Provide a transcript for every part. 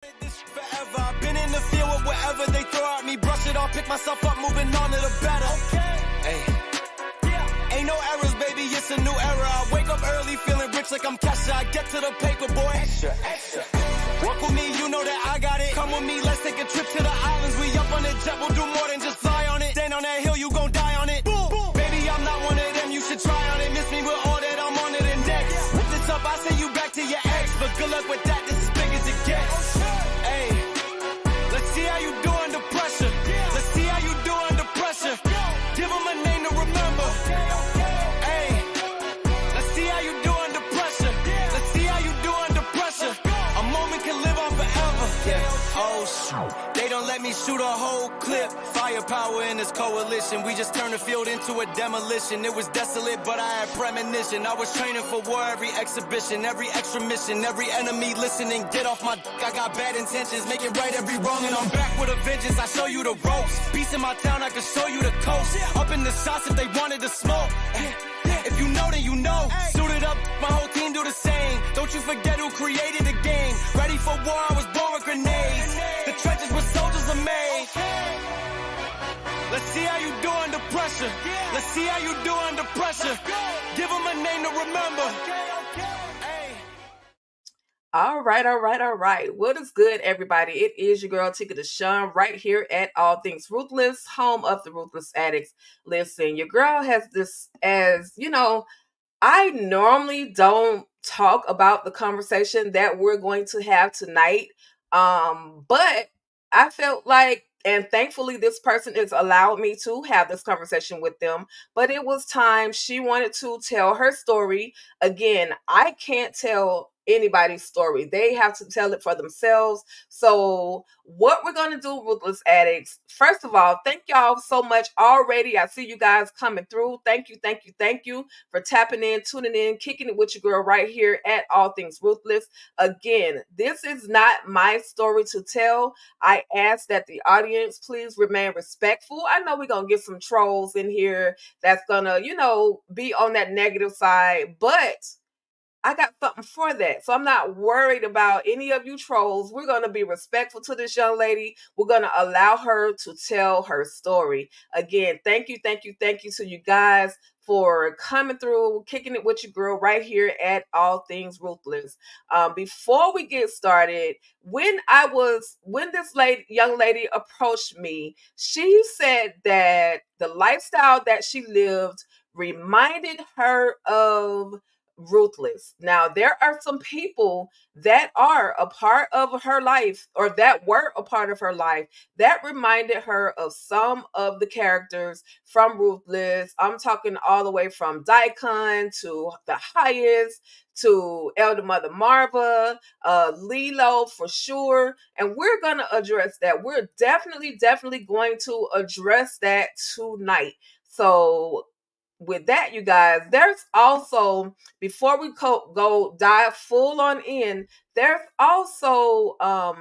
Forever, I've been in the field with whatever they throw at me. Brush it off, pick myself up, moving on to the better. Hey. Ain't no errors, baby, it's a new era. I wake up early, feeling rich like I'm Kesha. I get to the paper, boy. Extra, extra. Walk with me, you know that I got it. Come with me, let's take a trip to the islands. We up on the jet, we'll do more than just fly on it. Stand on that hill, you gon' die on it. Boom, boom. Baby, I'm not one of them, you should try on it. Miss me with all that, I'm on it and next. Whip this up, I send you back to your ex. But good luck with that, this is big as it gets. Hey, let's see how you do under pressure. Let's see how you do under pressure. Give them a name to remember. Hey, let's see how you do under pressure. Let's see how you do under pressure. A moment can live on forever. Yeah. Oh shoot, they don't let me shoot a whole clip. Firepower in this coalition. We just turned the field into a demolition. It was desolate, but I had premonition. I was training for war, every exhibition, every extra mission, every enemy listening. Get off my I got bad intentions, make it right every wrong, and I'm back with a vengeance. I show you the ropes. Peace in my town, I can show you the coast. Up in the shots if they wanted to smoke. If you know, then you know. Suited up, my whole team do the same. Don't you forget who created the game. Ready for war, I was born with grenades. The trenches where soldiers are made. Let's see how you do under pressure. Let's see how you do under pressure. Give them a name to remember. All right. What is good, everybody? It is your girl, Tika Deshawn, right here at All Things Ruthless, home of the Ruthless Addicts. Listen, your girl has this, as you know, I normally don't talk about the conversation that we're going to have tonight, but I felt like, and thankfully this person has allowed me to have this conversation with them, but it was time. She wanted to tell her story. Again, I can't tell anybody's story. They have to tell it for themselves. So what we're going to do, Ruthless Addicts, first of all, thank y'all so much already. I see you guys coming through. Thank you for tapping in, tuning in, kicking it with your girl right here at All Things Ruthless. Again, this is not my story to tell. I ask that the audience please remain respectful. I know we're going to get some trolls in here that's going to, be on that negative side, but I got something for that. So I'm not worried about any of you trolls. We're going to be respectful to this young lady. We're going to allow her to tell her story. Again, thank you to you guys for coming through, kicking it with your girl right here at All Things Ruthless. Before we get started, when this young lady approached me, she said that the lifestyle that she lived reminded her of Ruthless. Now, there are some people that are a part of her life, or that were a part of her life, that reminded her of some of the characters from Ruthless. I'm talking all the way from Daikon to the highest to Elder Mother Marva, Lilo for sure. And we're going to address that. We're definitely going to address that tonight. So with that, you guys, there's also, before we go dive full on in, there's also a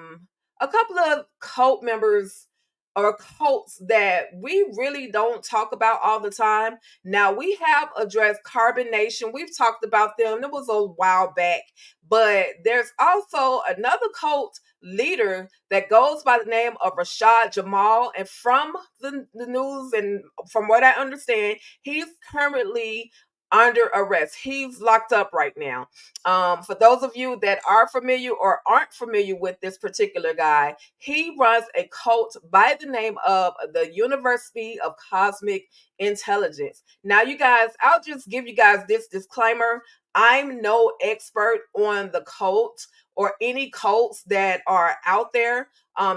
couple of cult members or cults that we really don't talk about all the time. Now, we have addressed Carbon Nation. We've talked about them. It was a while back. But there's also another cult leader that goes by the name of Rashad Jamal. And from the news and from what I understand, he's currently under arrest. He's locked up right now. For those of you that are familiar or aren't familiar with this particular guy, he runs a cult by the name of the University of Cosmic Intelligence. Now, you guys, I'll just give you guys this disclaimer. I'm no expert on the cult or any cults that are out there.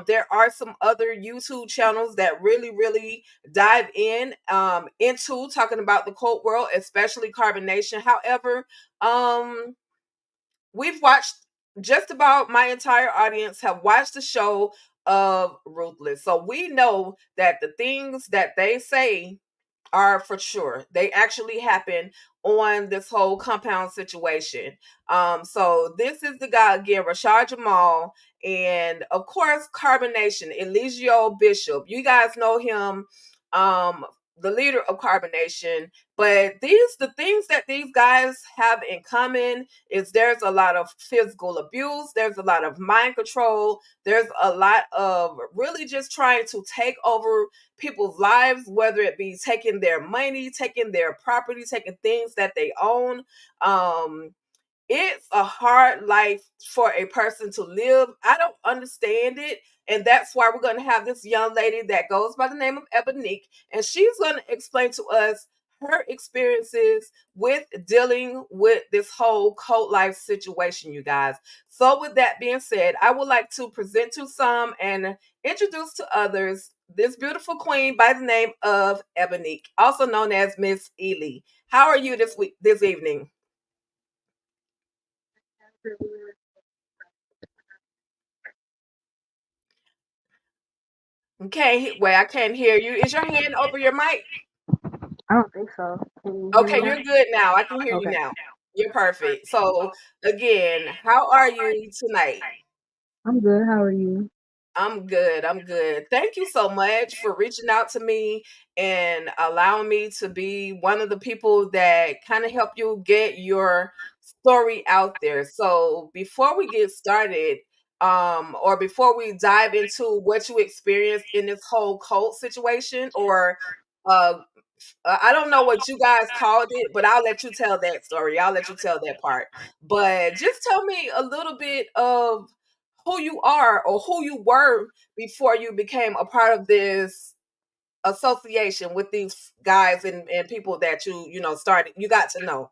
There are some other YouTube channels that really dive into talking about the cult world, especially Carbon Nation. However, we've watched, just about my entire audience have watched the show of Ruthless. So we know that the things that they say are for sure. They actually happen on this whole compound situation. So this is the guy again, Rashad Jamal, and of course Carbon Nation, Eligio Bishop. You guys know him the leader of carbonation. But the things that these guys have in common is there's a lot of physical abuse, there's a lot of mind control, there's a lot of really just trying to take over people's lives, whether it be taking their money, taking their property, taking things that they own. It's a hard life for a person to live. I don't understand it. And that's why we're going to have this young lady that goes by the name of Ebonique. And she's going to explain to us her experiences with dealing with this whole cult life situation, you guys. So, with that being said, I would like to present to some and introduce to others this beautiful queen by the name of Ebonique, also known as Miss Ely. How are you this evening? Okay, well, I can't hear you. Is your hand over your mic? I don't think so. Can you hear me Okay, now? you're good now. I can hear you Okay. now. You're perfect. So, again, how are you tonight? I'm good. How are you? I'm good. I'm good. Thank you so much for reaching out to me and allowing me to be one of the people that kind of help you get your story out there. So, before we get started, or before we dive into what you experienced in this whole cult situation, or uh, I don't know what you guys called it, but I'll let you tell that story. I'll let you tell that part. But just tell me a little bit of who you are or who you were before you became a part of this association with these guys and people that started you got to know.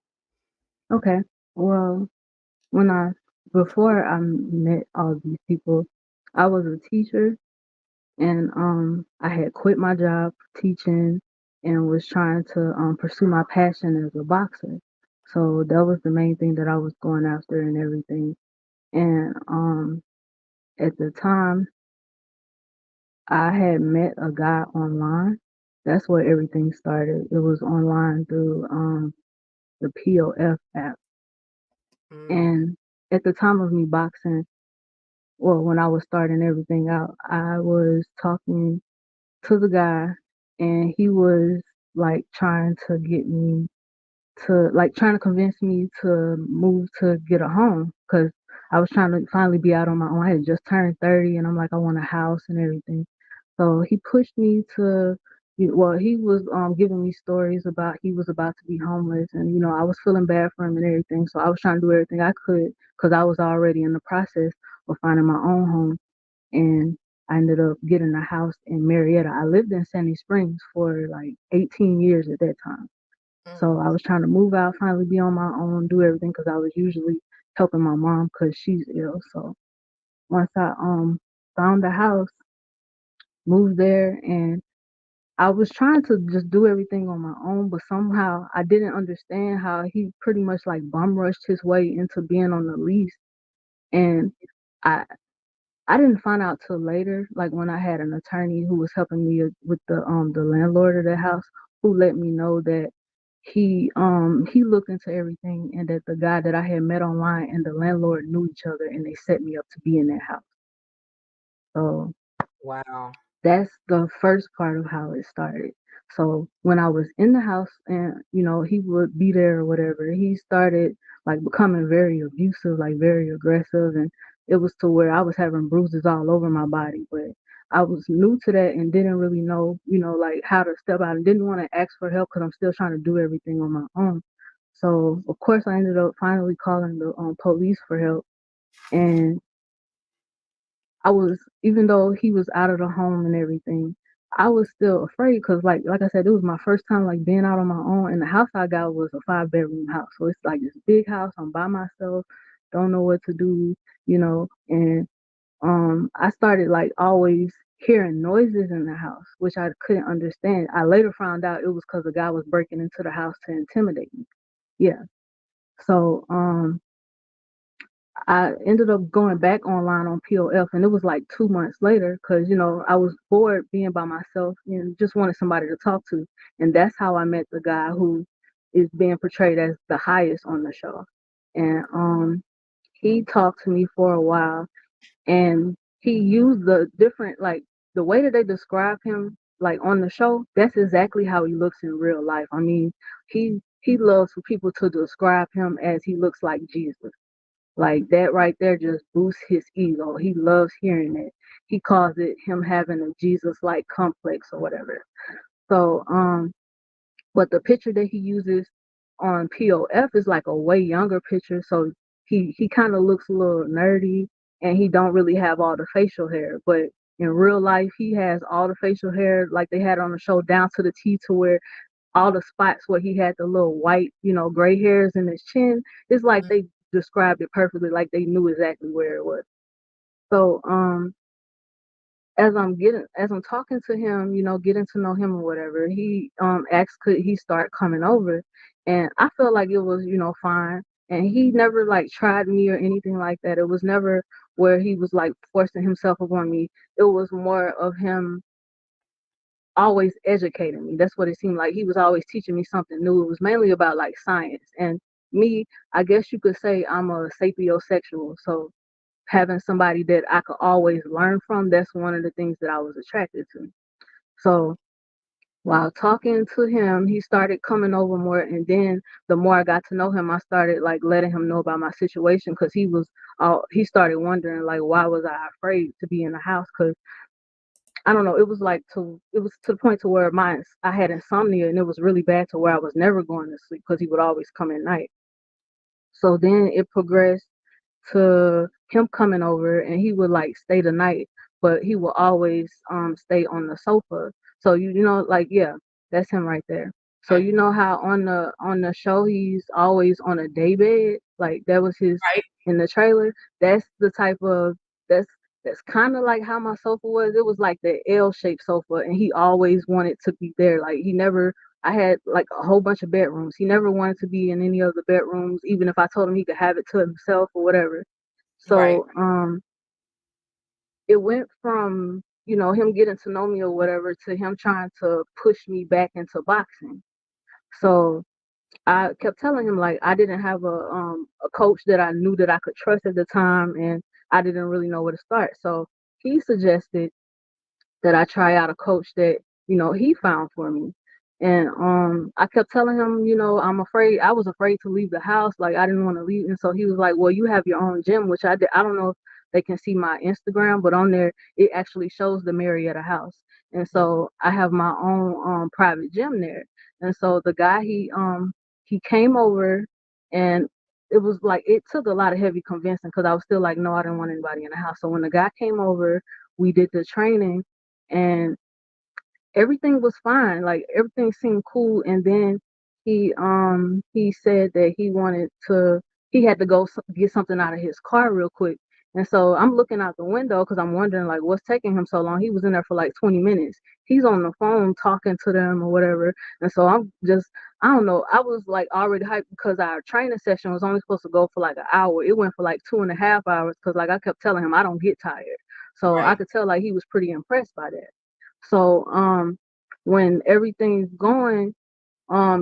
Okay. Well, when I before I met all these people, I was a teacher and I had quit my job teaching and was trying to pursue my passion as a boxer. So that was the main thing that I was going after and everything. And at the time I had met a guy online. That's where everything started. It was online through the POF app. Mm, And at the time of me boxing, well, when I was starting everything out, I was talking to the guy, and he was like trying to get me to like trying to convince me to move to get a home because I was trying to finally be out on my own. I had just turned 30 and I'm like, I want a house and everything. So he pushed me to, well, he was giving me stories about he was about to be homeless and, I was feeling bad for him and everything. So I was trying to do everything I could because I was already in the process of finding my own home. And I ended up getting a house in Marietta. I lived in Sandy Springs for like 18 years at that time. mm, So I was trying to move out, finally be on my own, do everything because I was usually helping my mom because she's ill. So once I found the house, moved there, and I was trying to just do everything on my own, but somehow I didn't understand how he pretty much like bum rushed his way into being on the lease. And I I didn't find out till later, like when I had an attorney who was helping me with the landlord of the house, who let me know that he looked into everything and that the guy that I had met online and the landlord knew each other and they set me up to be in that house. So wow. that's the first part of how it started. So when I was in the house and he would be there or whatever, he started like becoming very abusive, like very aggressive, and it was to where I was having bruises all over my body. But I was new to that and didn't really know, like how to step out and didn't want to ask for help because I'm still trying to do everything on my own. So of course I ended up finally calling the police for help, and I was, even though he was out of the home and everything, I was still afraid because, like I said, it was my first time like being out on my own, and the house I got was a 5 bedroom house, so it's like this big house. I'm by myself, don't know what to do, and I started like always hearing noises in the house, which I couldn't understand. I later found out it was because the guy was breaking into the house to intimidate me. Yeah, so I ended up going back online on POF, and it was like 2 months later because I was bored being by myself and just wanted somebody to talk to, and that's how I met the guy who is being portrayed as the highest on the show, and he talked to me for a while, and he used the different like the way that they describe him. like on the show, that's exactly how he looks in real life. I mean, he loves for people to describe him as he looks like Jesus. Like that right there just boosts his ego. He loves hearing it. He calls it him having a Jesus like complex or whatever. So but the picture that he uses on POF is like a way younger picture, so he kind of looks a little nerdy, and he don't really have all the facial hair. But in real life, he has all the facial hair like they had on the show down to the T, to where all the spots where he had the little white, gray hairs in his chin. It's like they described it perfectly, like they knew exactly where it was. So as I'm talking to him, getting to know him or whatever, he asked could he start coming over, and I felt like it was, fine. And he never like tried me or anything like that. It was never where he was like forcing himself upon me. It was more of him always educating me. That's what it seemed like. He was always teaching me something new. It was mainly about like science. And me, I guess you could say I'm a sapiosexual. So having somebody that I could always learn from, that's one of the things that I was attracted to. So while talking to him, he started coming over more, and then the more I got to know him, I started like letting him know about my situation, because he started wondering like why was I afraid to be in the house, because I don't know, it was to the point to where I had insomnia, and it was really bad to where I was never going to sleep because he would always come at night. So then it progressed to him coming over, and he would like stay the night, but he would always stay on the sofa. So like, yeah, that's him right there. So Okay. you know how on the show he's always on a day bed, like that was his Right. in the trailer. That's the type of that's that's kind of like how my sofa was. It was like the L-shaped sofa, and he always wanted to be there. Like he never I had like a whole bunch of bedrooms. He never wanted to be in any of the bedrooms, even if I told him he could have it to himself or whatever. Right. So it went from, him getting to know me or whatever, to him trying to push me back into boxing. So I kept telling him like I didn't have a coach that I knew that I could trust at the time, and I didn't really know where to start. So he suggested that I try out a coach that, he found for me. And I kept telling him, I was afraid to leave the house, like I didn't want to leave. And so he was like, well, you have your own gym, which I did. I don't know if they can see my Instagram, but on there it actually shows the Marietta house. And so I have my own private gym there. And so the guy, he came over, and it was like it took a lot of heavy convincing, because I was still like, no, I didn't want anybody in the house. So when the guy came over, we did the training, and everything was fine. Like everything seemed cool. And then he said that he had to go get something out of his car real quick. And so I'm looking out the window because I'm wondering like what's taking him so long. He was in there for like 20 minutes. He's on the phone talking to them or whatever. And so I don't know. I was like already hyped because our training session was only supposed to go for like an hour. It went for like 2.5 hours, because like I kept telling him I don't get tired. So I Right. could tell like he was pretty impressed by that. So when everything's going,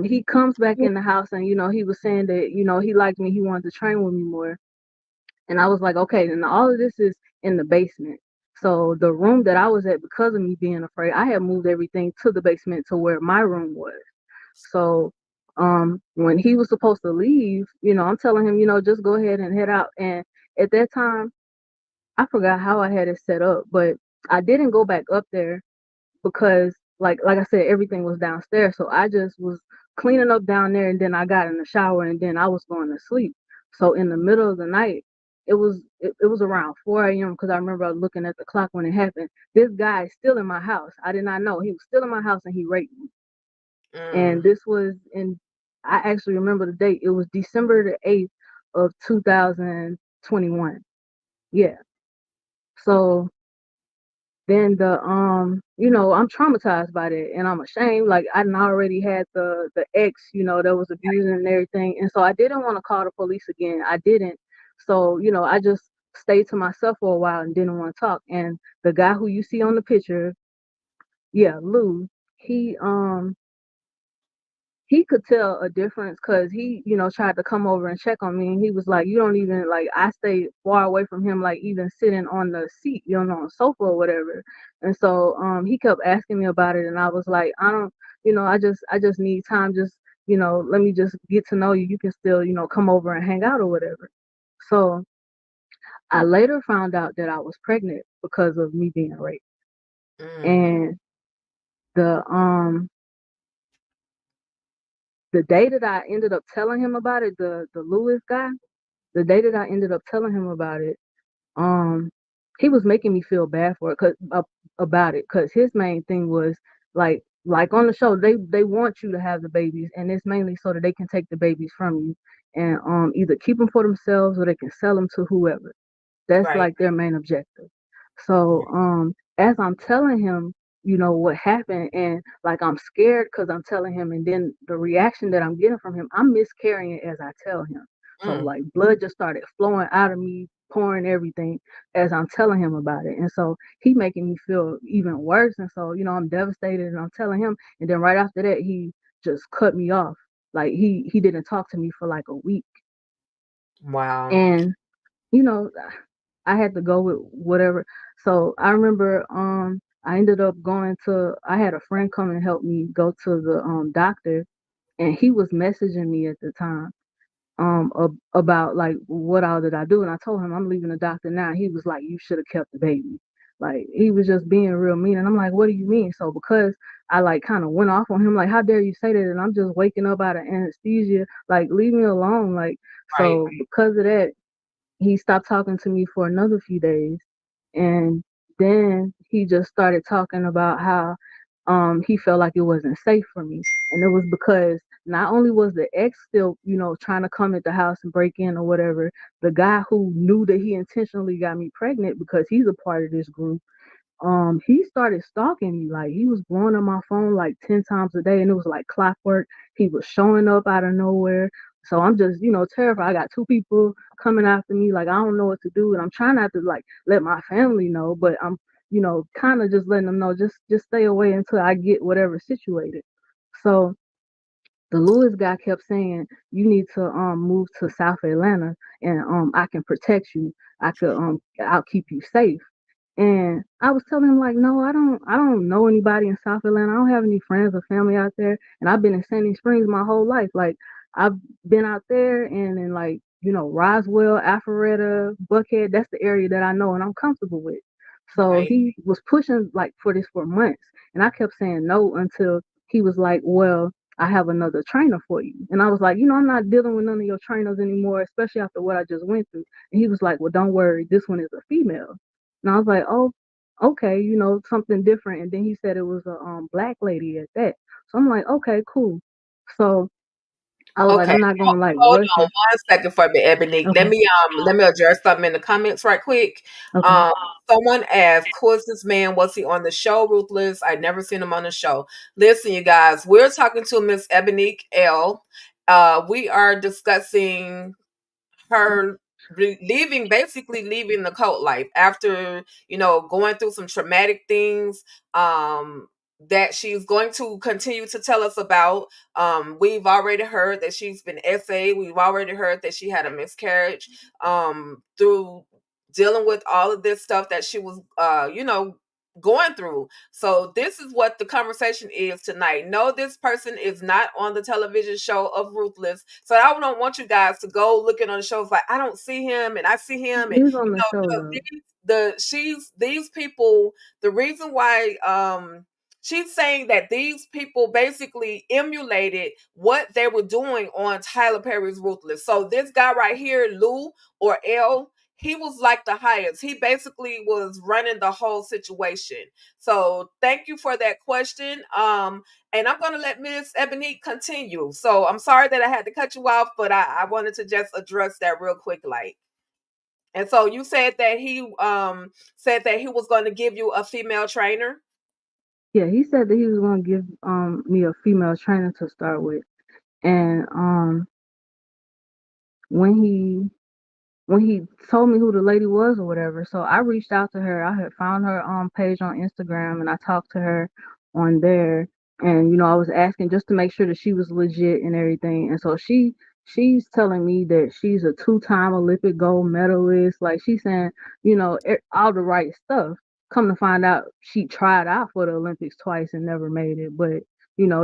he comes back in the house, and he was saying that he liked me, he wanted to train with me more. And I was like, okay, and all of this is in the basement. So the room that I was at, because of me being afraid, I had moved everything to the basement to where my room was. So when he was supposed to leave, I'm telling him, just go ahead and head out. And at that time, I forgot how I had it set up, but I didn't go back up there because like I said, everything was downstairs. So I just was cleaning up down there, and then I got in the shower, and then I was going to sleep. So in the middle of the night, it was around 4 a.m. because I remember I was looking at the clock when it happened. This guy is still in my house. I did not know he was still in my house, and he raped me. And Mm. this was in I actually remember the date. It was December the 8th of 2021. Yeah. So then I'm traumatized by that, and I'm ashamed. Like I done already had the ex, that was abusing and everything. And so I didn't want to call the police again. I didn't. So, I just stayed to myself for a while and didn't want to talk. And the guy who you see on the picture, yeah, Lou, he he could tell a difference because he, tried to come over and check on me, and he was like, "You don't even like." I stayed far away from him, like even sitting on the seat, on the sofa or whatever. And so, he kept asking me about it, and I was like, "I don't, I just need time. Just, let me just get to know you. You can still, come over and hang out or whatever." So I later found out that I was pregnant because of me being raped, Mm. and the um the day that I ended up telling him about it, the Lewis guy, the day that I ended up telling him about it, um, he was making me feel bad for it, about it, cause his main thing was like on the show, they want you to have the babies, and it's mainly so that they can take the babies from you and either keep them for themselves or they can sell them to whoever. That's Right. like their main objective. So as I'm telling him, what happened, and like I'm scared because I'm telling him, and then the reaction that I'm getting from him, I'm miscarrying as I tell him. So Mm. like blood just started flowing out of me, pouring everything as I'm telling him about it. And so he making me feel even worse. And so, I'm devastated and I'm telling him. And then right after that, he just cut me off. Like he didn't talk to me for like a week. Wow. And, you know, I had to go with whatever. So I remember I ended up going to I had a friend come and help me go to the doctor, and he was messaging me at the time about like what all did I do, and I told him I'm leaving the doctor now. He was like, "You should have kept the baby." Like he was just being real mean, and I'm like, "What do you mean?" So because I like kind of went off on him, like, "How dare you say that?" And I'm just waking up out of anesthesia, like, leave me alone. Like, Right. so because of that, he stopped talking to me for another few days, and then he just started talking about how he felt like it wasn't safe for me, and it was because not only was the ex still trying to come at the house and break in or whatever, the guy who knew that he intentionally got me pregnant because he's a part of this group, he started stalking me. Like he was blowing up my phone like 10 times a day, and it was like clockwork. He was showing up out of nowhere. So I'm just, terrified. I got two people coming after me. Like I don't know what to do, and I'm trying not to like let my family know, but I'm, kind of just letting them know, just stay away until I get whatever situated. So the Lewis guy kept saying, "You need to move to South Atlanta, and I can protect you. I'll keep you safe." And I was telling him like, "No, I don't know anybody in South Atlanta. I don't have any friends or family out there. And I've been in Sandy Springs my whole life. Like I've been out there and in like, Roswell, Alpharetta, Buckhead, that's the area that I know and I'm comfortable with." So Right. he was pushing like for this for months. And I kept saying no until he was like, "Well, I have another trainer for you." And I was like, "I'm not dealing with none of your trainers anymore, especially after what I just went through." And he was like, "Well, don't worry, this one is a female." And I was like, "Oh, okay, something different." And then he said it was a black lady at that. So I'm like, "Okay, cool." So I was like, Okay. "I'm not gonna like Hold rush on it." 1 second for me, Ebonique. Okay, Let me address something in the comments right quick. okay. Um, Someone asked, "Who is this man? Was he on the show, Ruthless? I never seen him on the show." Listen, you guys, we're talking to Miss Ebonique L. We are discussing her basically leaving the cult life after going through some traumatic things that she's going to continue to tell us about. We've already heard that she's been we've already heard that she had a miscarriage through dealing with all of this stuff that she was going through. So this is what the conversation is tonight. No, this person is not on the television show of Ruthless. So I don't want you guys to go looking on the shows like I don't see him and I see him and He's on the show though. these people, the reason why she's saying that these people basically emulated what they were doing on Tyler Perry's Ruthless. So this guy right here, Lou or L, he was like the highest. He basically was running the whole situation. So thank you for that question. And I'm gonna let Miss Ebonique continue. So I'm sorry that I had to cut you off, but I wanted to just address that real quick, like. And so you said that he was going to give you a female trainer. Yeah, he said that he was gonna give me a female trainer to start with. And when he when he told me who the lady was or whatever, so I reached out to her. I had found her page on Instagram and I talked to her on there. And I was asking just to make sure that she was legit and everything. And so she's telling me that she's a two-time Olympic gold medalist. Like she's saying, all the right stuff. Come to find out, she tried out for the Olympics twice and never made it. But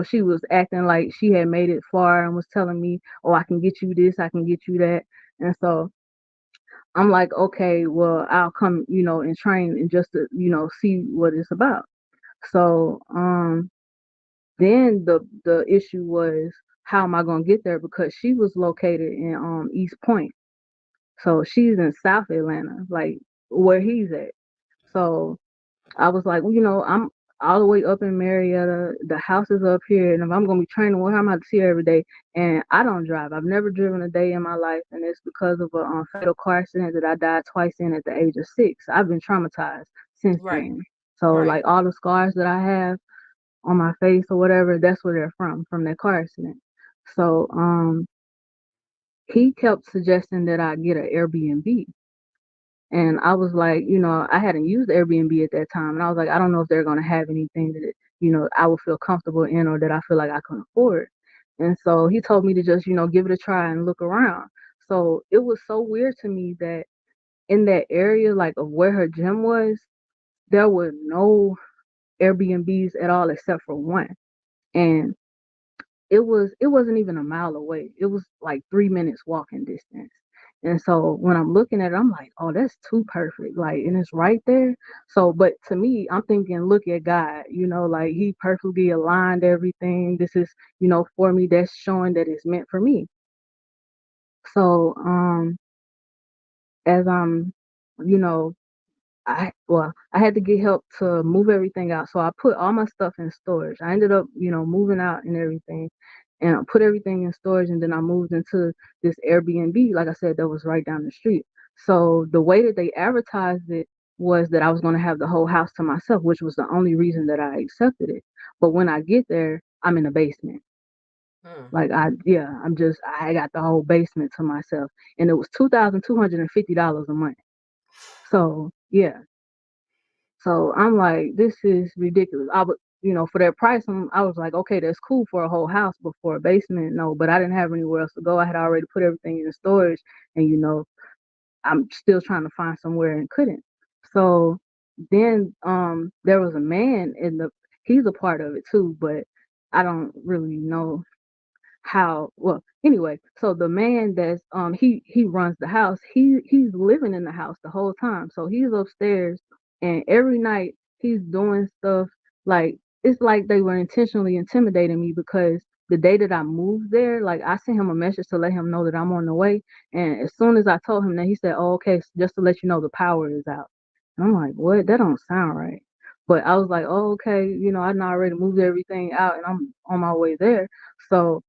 she was acting like she had made it far and was telling me, "Oh, I can get you this, I can get you that." And so I'm like, okay, well, I'll come, and train and just to, see what it's about. So, then the issue was, how am I gonna get there? Because she was located in East Point. So she's in South Atlanta, like where he's at. So I was like, well, I'm all the way up in Marietta. The house is up here, and if I'm gonna be training with her, I'm gonna have to see her every day. And I don't drive. I've never driven a day in my life, and it's because of a fatal car accident that I died twice in at the age of 6. I've been traumatized since Right. then. So Right. like all the scars that I have on my face or whatever, that's where they're from that car accident. So he kept suggesting that I get an Airbnb. And I was like, I hadn't used Airbnb at that time. And I was like, I don't know if they're gonna have anything that, I would feel comfortable in or that I feel like I can afford. And so he told me to just, give it a try and look around. So it was so weird to me that in that area, like of where her gym was, there were no Airbnbs at all except for one. And it wasn't even a mile away. It was like 3 minutes walking distance. And so when I'm looking at it, I'm like, oh, that's too perfect. Like, and it's right there. So, but to me, I'm thinking, look at God, like he perfectly aligned everything. This is, for me, that's showing that it's meant for me. So, as I'm, you know, I had to get help to move everything out. So I put all my stuff in storage. I ended up, moving out and everything. And I put everything in storage and then I moved into this Airbnb, like I said, that was right down the street. So the way that they advertised it was that I was gonna have the whole house to myself, which was the only reason that I accepted it. But when I get there, I'm in the basement. Mm. Like I got the whole basement to myself. And it was $2,250 a month. So yeah. So I'm like, this is ridiculous. I would, for that price, I was like, okay, that's cool for a whole house, but for a basement, no. But I didn't have anywhere else to go. I had already put everything in storage, and I'm still trying to find somewhere and couldn't. So then, there was a man he's a part of it too, but I don't really know how. Well, anyway, so the man that's he runs the house. He's living in the house the whole time, so he's upstairs, and every night he's doing stuff. Like, it's like they were intentionally intimidating me, because the day that I moved there, like I sent him a message to let him know that I'm on the way, and as soon as I told him that, he said, oh, okay, just to let you know, the power is out. And I'm like, what? That don't sound right. But I was like, oh, okay, I done already moved everything out and I'm on my way there. So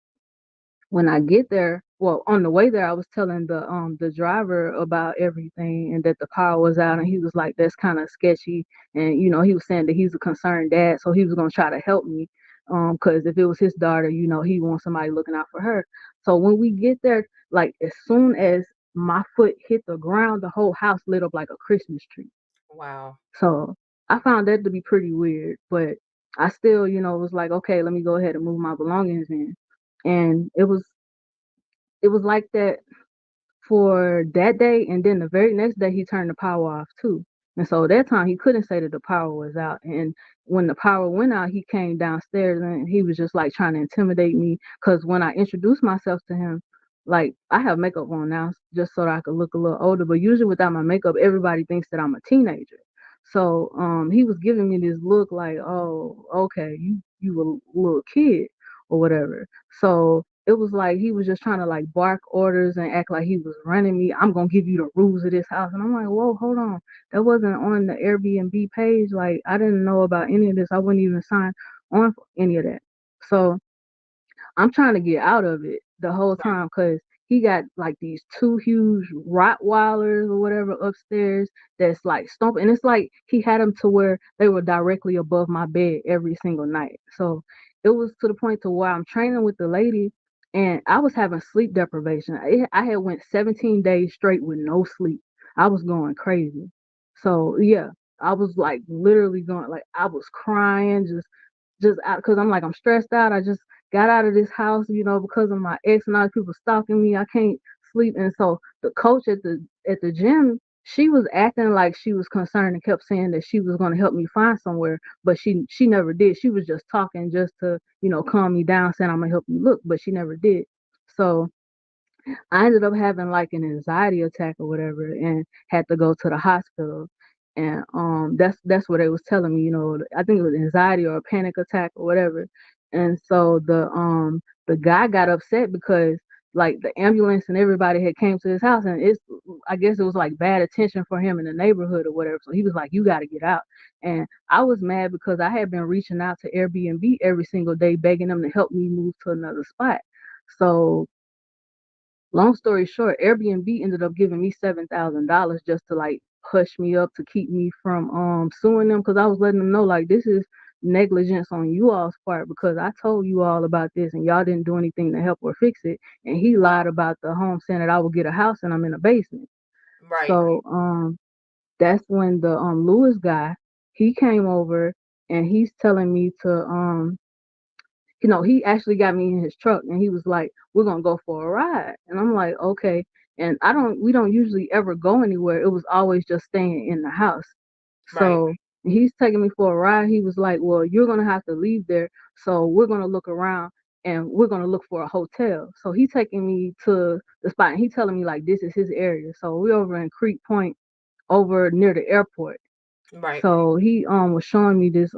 when I get there, well, on the way there, I was telling the driver about everything and that the power was out, and he was like, "That's kind of sketchy," and he was saying that he's a concerned dad, so he was gonna try to help me, because if it was his daughter, he wants somebody looking out for her. So when we get there, like as soon as my foot hit the ground, the whole house lit up like a Christmas tree. Wow. So I found that to be pretty weird, but I still, was like, okay, let me go ahead and move my belongings in. And it was like that for that day, and then the very next day he turned the power off too. And so that time he couldn't say that the power was out. And when the power went out, he came downstairs and he was just like trying to intimidate me. Because when I introduced myself to him, like I have makeup on now just so that I could look a little older. But usually without my makeup, everybody thinks that I'm a teenager. So he was giving me this look like, oh, okay, you a little kid or whatever. So it was like he was just trying to like bark orders and act like he was running me. I'm gonna give you the rules of this house. And I'm like, whoa, hold on. That wasn't on the Airbnb page. Like I didn't know about any of this. I wouldn't even sign on for any of that. So I'm trying to get out of it the whole Right. time, because he got like these two huge Rottweilers or whatever upstairs that's like stomping. And it's like he had them to where they were directly above my bed every single night. So it was to the point to where I'm training with the lady and I was having sleep deprivation. I had went 17 days straight with no sleep. I was going crazy. So yeah, I was like literally going, like I was crying, just just out because I'm like, I'm stressed out. I just got out of this house, because of my ex and all the people stalking me. I can't sleep. And so the coach at the gym, she was acting like she was concerned and kept saying that she was going to help me find somewhere, but she never did. She was just talking just to, calm me down, saying I'm gonna help you look, but she never did. So I ended up having like an anxiety attack or whatever and had to go to the hospital. And that's what they was telling me, I think it was anxiety or a panic attack or whatever. And so the guy got upset because like the ambulance and everybody had came to his house, and I guess it was like bad attention for him in the neighborhood or whatever. So he was like, "You got to get out." And I was mad because I had been reaching out to Airbnb every single day begging them to help me move to another spot. So long story short, Airbnb ended up giving me $7,000 just to like hush me up to keep me from suing them, because I was letting them know like this is negligence on you all's part because I told you all about this and y'all didn't do anything to help or fix it. And he lied about the home saying that I would get a house and I'm in a basement. Right. So that's when the Lewis guy, he came over and he's telling me to he actually got me in his truck and he was like, "We're gonna go for a ride." And I'm like, "Okay." And we don't usually ever go anywhere. It was always just staying in the house. Right. So he's taking me for a ride. He was like, "Well, you're gonna have to leave there. So we're gonna look around and we're gonna look for a hotel." So he taking me to the spot and he telling me like this is his area. So we're over in Creek Point over near the airport. Right. So he was showing me this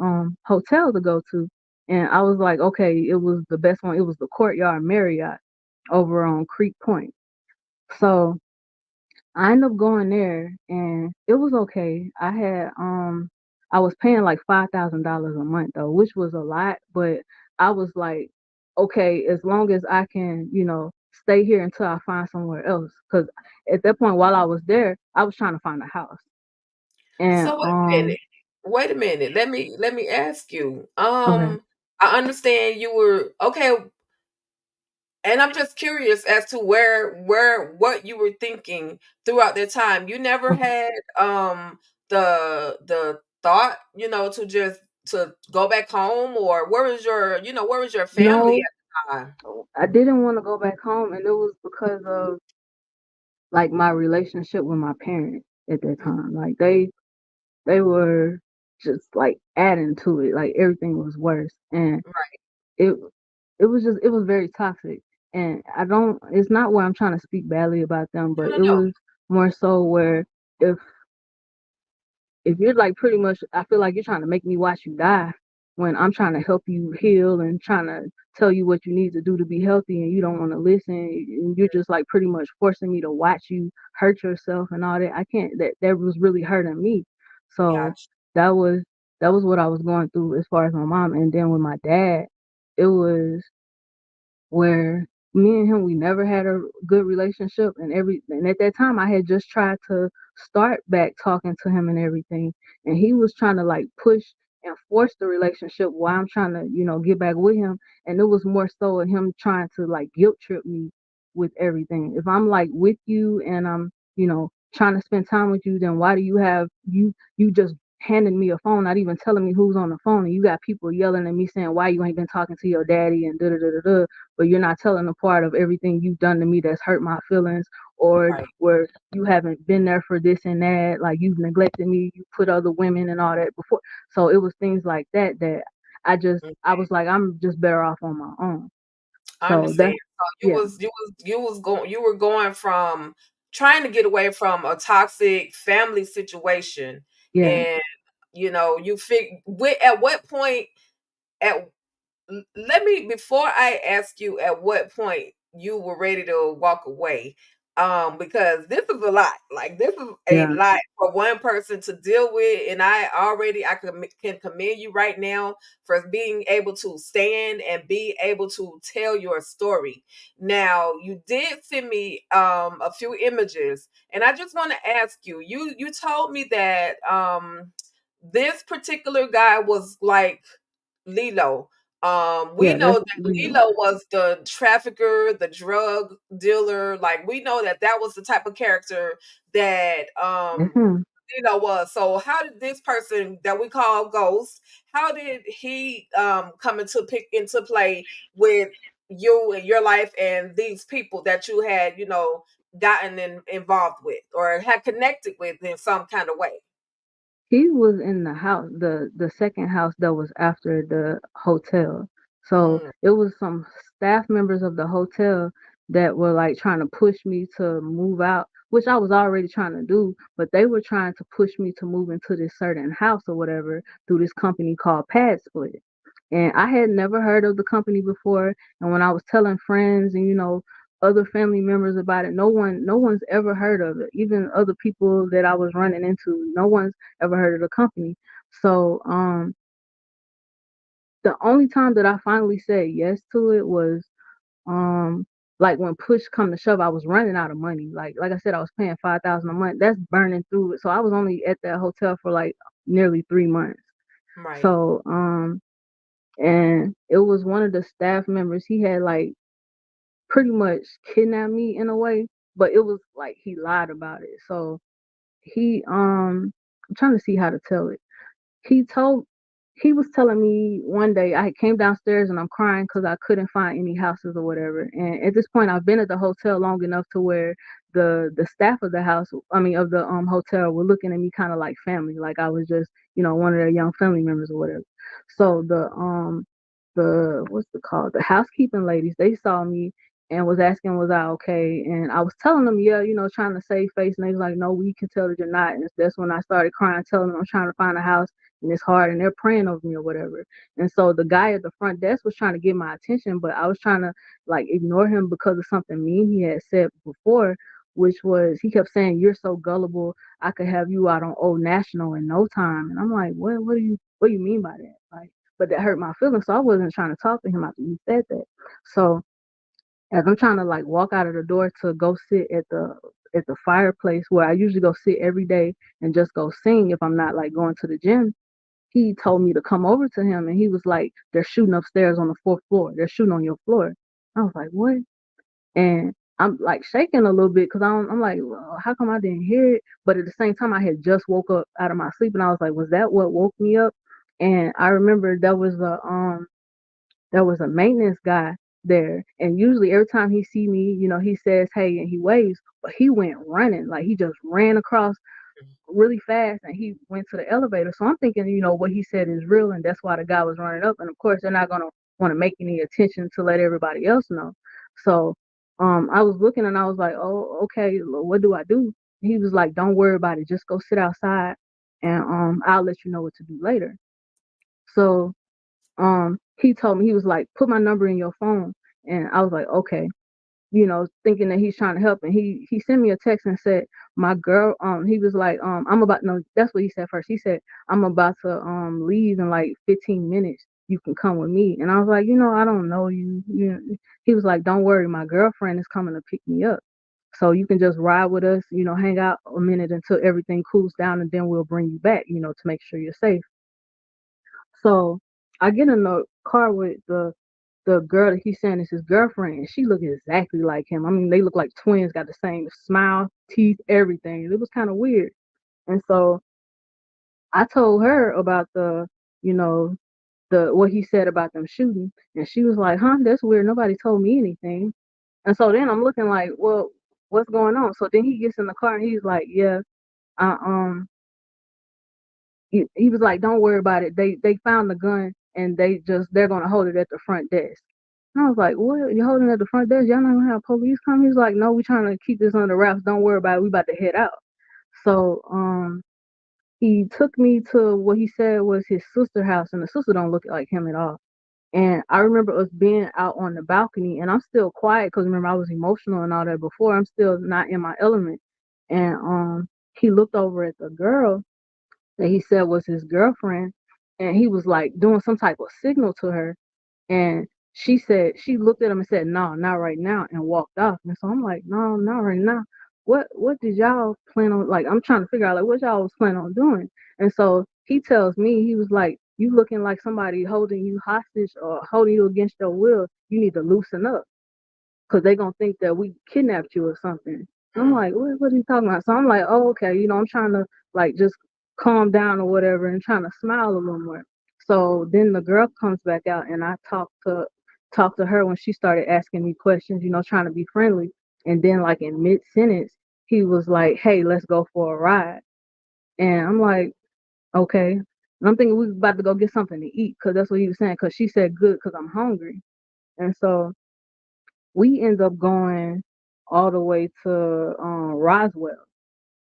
hotel to go to, and I was like, okay, it was the best one. It was the Courtyard Marriott over on Creek Point. So I ended up going there, and it was okay. I was paying like $5,000 a month though, which was a lot, but I was like, okay, as long as I can, stay here until I find somewhere else. Because at that point, while I was there, I was trying to find a house, and So wait a minute. Wait a minute. Let me ask you. okay. I understand you were okay, and I'm just curious as to where what you were thinking throughout that time. You never Okay. had the thought, to just to go back home, or where was your family No, at the time? I didn't want to go back home, and it was because of like my relationship with my parents at that Mm, time. Like they were just like adding to it. Like everything was worse, and right. it it was very toxic. And I don't. It's not where I'm trying to speak badly about them, but No, it no, no. was more so where if if you're like pretty much, I feel like you're trying to make me watch you die when I'm trying to help you heal and trying to tell you what you need to do to be healthy, and you don't want to listen, and you're just like pretty much forcing me to watch you hurt yourself and all that. I can't. That was really hurting me. So Gotcha. that was that was what I was going through as far as my mom, and then with my dad, it was where me and him, we never had a good relationship, and at that time I had just tried to start back talking to him and everything, and he was trying to like push and force the relationship while I'm trying to get back with him. And it was more so of him trying to like guilt trip me with everything. If I'm like with you and I'm trying to spend time with you, then why do you have you just handing me a phone, not even telling me who's on the phone, and you got people yelling at me saying why you ain't been talking to your daddy and da da da da da, but you're not telling a part of everything you've done to me that's hurt my feelings, or Right. where you haven't been there for this and that, like you've neglected me, you put other women and all that before. So it was things like that that I Okay. was like, I'm just better off on my own. I So understand. that's So yeah, you were going from trying to get away from a toxic family situation, yeah, and you at what point at let me before I ask you at what point you were ready to walk away, because this is a lot. Like this is a yeah, lot for one person to deal with, and I can commend you right now for being able to stand and be able to tell your story. Now you did send me a few images, and I just want to ask you, you told me that this particular guy was like Lilo. We yeah. know That's that legal. Lilo was the trafficker, the drug dealer. Like we know that that was the type of character that That's him. was. So how did this person that we call Ghost, how did he come into play with you and your life and these people that you had, gotten involved with or had connected with in some kind of way? He was in the house, the second house that was after the hotel. So Mm, it was some staff members of the hotel that were like trying to push me to move out, which I was already trying to do, but they were trying to push me to move into this certain house or whatever through this company called Pad Split. And I had never heard of the company before. And when I was telling friends and, other family members about it, no one's ever heard of it. Even other people that I was running into, no one's ever heard of the company. So the only time that I finally said yes to it was um like when push come to shove, I was running out of money. Like I said, I was paying 5,000 a month. That's burning through it. So I was only at that hotel for like nearly 3 months. right. So and it was one of the staff members. He had like pretty much kidnapped me in a way, but it was like he lied about it. So I'm trying to see how to tell it. He told he was telling me one day I came downstairs and I'm crying because I couldn't find any houses or whatever. And at this point, I've been at the hotel long enough to where the staff of the house, I mean of the hotel, were looking at me kind of like family, like I was just one of their young family members or whatever. So the what's it called, the housekeeping ladies, they saw me and was asking was I okay, and I was telling them yeah, trying to save face, and they was like no, we can tell that you're not. And that's when I started crying, telling them I'm trying to find a house and it's hard and they're praying over me or whatever. And so the guy at the front desk was trying to get my attention, but I was trying to like ignore him because of something mean he had said before, which was he kept saying, "You're so gullible. I could have you out on Old National in no time." And I'm like, what do you mean by that? Like, but that hurt my feelings, so I wasn't trying to talk to him after he said that. So as I'm trying to like walk out of the door to go sit at the fireplace where I usually go sit every day and just go sing if I'm not like going to the gym, he told me to come over to him and he was like, "They're shooting upstairs on the fourth floor. They're shooting on your floor." I was like, "What?" And I'm like shaking a little bit because I'm like, well, how come I didn't hear it? But at the same time, I had just woke up out of my sleep and I was like, was that what woke me up? And I remember there was a maintenance guy there, and usually every time he see me, he says hey and he waves, but he went running, like he just ran across really fast and he went to the elevator. So I'm thinking, what he said is real and that's why the guy was running up. And of course they're not gonna want to make any attention to let everybody else know. So I was looking and I was like, oh, okay, what do I do? He was like, don't worry about it, just go sit outside and I'll let you know what to do later. So he told me, he was like, put my number in your phone. And I was like, okay, thinking that he's trying to help. And he sent me a text and said, my girl, he was like, I'm about no, that's what he said first. He said, I'm about to leave in like 15 minutes. You can come with me. And I was like, I don't know you. He was like, don't worry, my girlfriend is coming to pick me up. So you can just ride with us, hang out a minute until everything cools down and then we'll bring you back, to make sure you're safe. So I get in the car with the girl that he's saying is his girlfriend, and she looked exactly like him. I mean, they look like twins, got the same smile, teeth, everything. It was kind of weird. And so I told her about you know, the what he said about them shooting, and she was like, "Huh, that's weird. Nobody told me anything." And so then I'm looking like, "Well, what's going on?" So then he gets in the car and he's like, "Yeah, I he was like, "Don't worry about it. They found the gun and they're gonna hold it at the front desk." And I was like, "What? You holding it at the front desk? Y'all not gonna have police come?" He was like, "No, we trying to keep this under wraps. Don't worry about it. We about to head out." So he took me to what he said was his sister house, and the sister don't look like him at all. And I remember us being out on the balcony, and I'm still quiet because remember I was emotional and all that before. I'm still not in my element. And he looked over at the girl that he said was his girlfriend, and he was like doing some type of signal to her, and she looked at him and said, "No, not right now," and walked off. And so I'm like, "No, not right now. What did y'all plan on, like I'm trying to figure out like what y'all was planning on doing?" And so he tells me, he was like, "You looking like somebody holding you hostage or holding you against your will. You need to loosen up because they gonna think that we kidnapped you or something." And I'm Mm, like, what are you talking about? So I'm like, oh, okay, I'm trying to like just calm down or whatever and trying to smile a little more. So then the girl comes back out and I talk to her when she started asking me questions, trying to be friendly. And then like in mid sentence, he was like, "Hey, let's go for a ride." And I'm like, "Okay." And I'm thinking we was about to go get something to eat because that's what he was saying. Because she said good because I'm hungry. And so we end up going all the way to Roswell.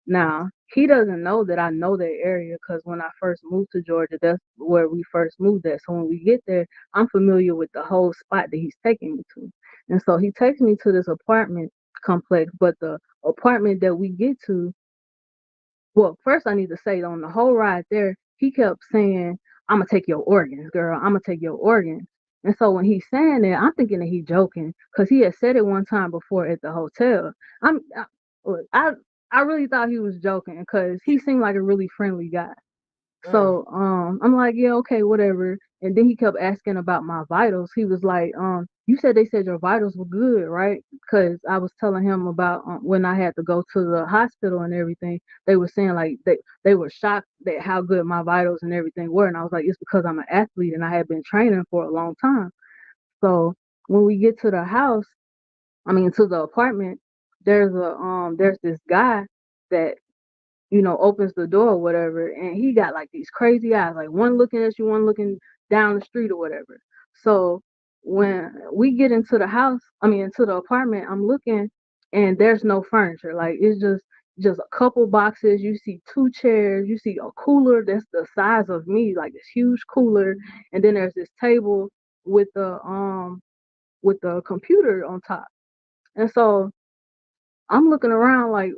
Now, he doesn't know that I know that area because when I first moved to Georgia, that's where we first moved at. So when we get there, I'm familiar with the whole spot that he's taking me to. And so he takes me to this apartment complex, but the apartment that we get to, well, first I need to say on the whole ride there, he kept saying, "I'm gonna take your organs, girl. I'm gonna take your organs." And so when he's saying that, I'm thinking that he's joking because he had said it one time before at the hotel. I'm look, I really thought he was joking because he seemed like a really friendly guy. Mm. So I'm like, yeah, okay, whatever. And then he kept asking about my vitals. He was like, you said they said your vitals were good, right? Because I was telling him about when I had to go to the hospital and everything. They were saying like they were shocked at how good my vitals and everything were, and I was like, it's because I'm an athlete and I had been training for a long time. So when we get to the house, I mean to the apartment, there's this guy that opens the door or whatever, and he got like these crazy eyes, like one looking at you, one looking down the street or whatever. So when we get into the house, I mean into the apartment, I'm looking and there's no furniture. Like it's just a couple boxes. You see two chairs, you see a cooler that's the size of me, like this huge cooler, and then there's this table with the computer on top. And so I'm looking around like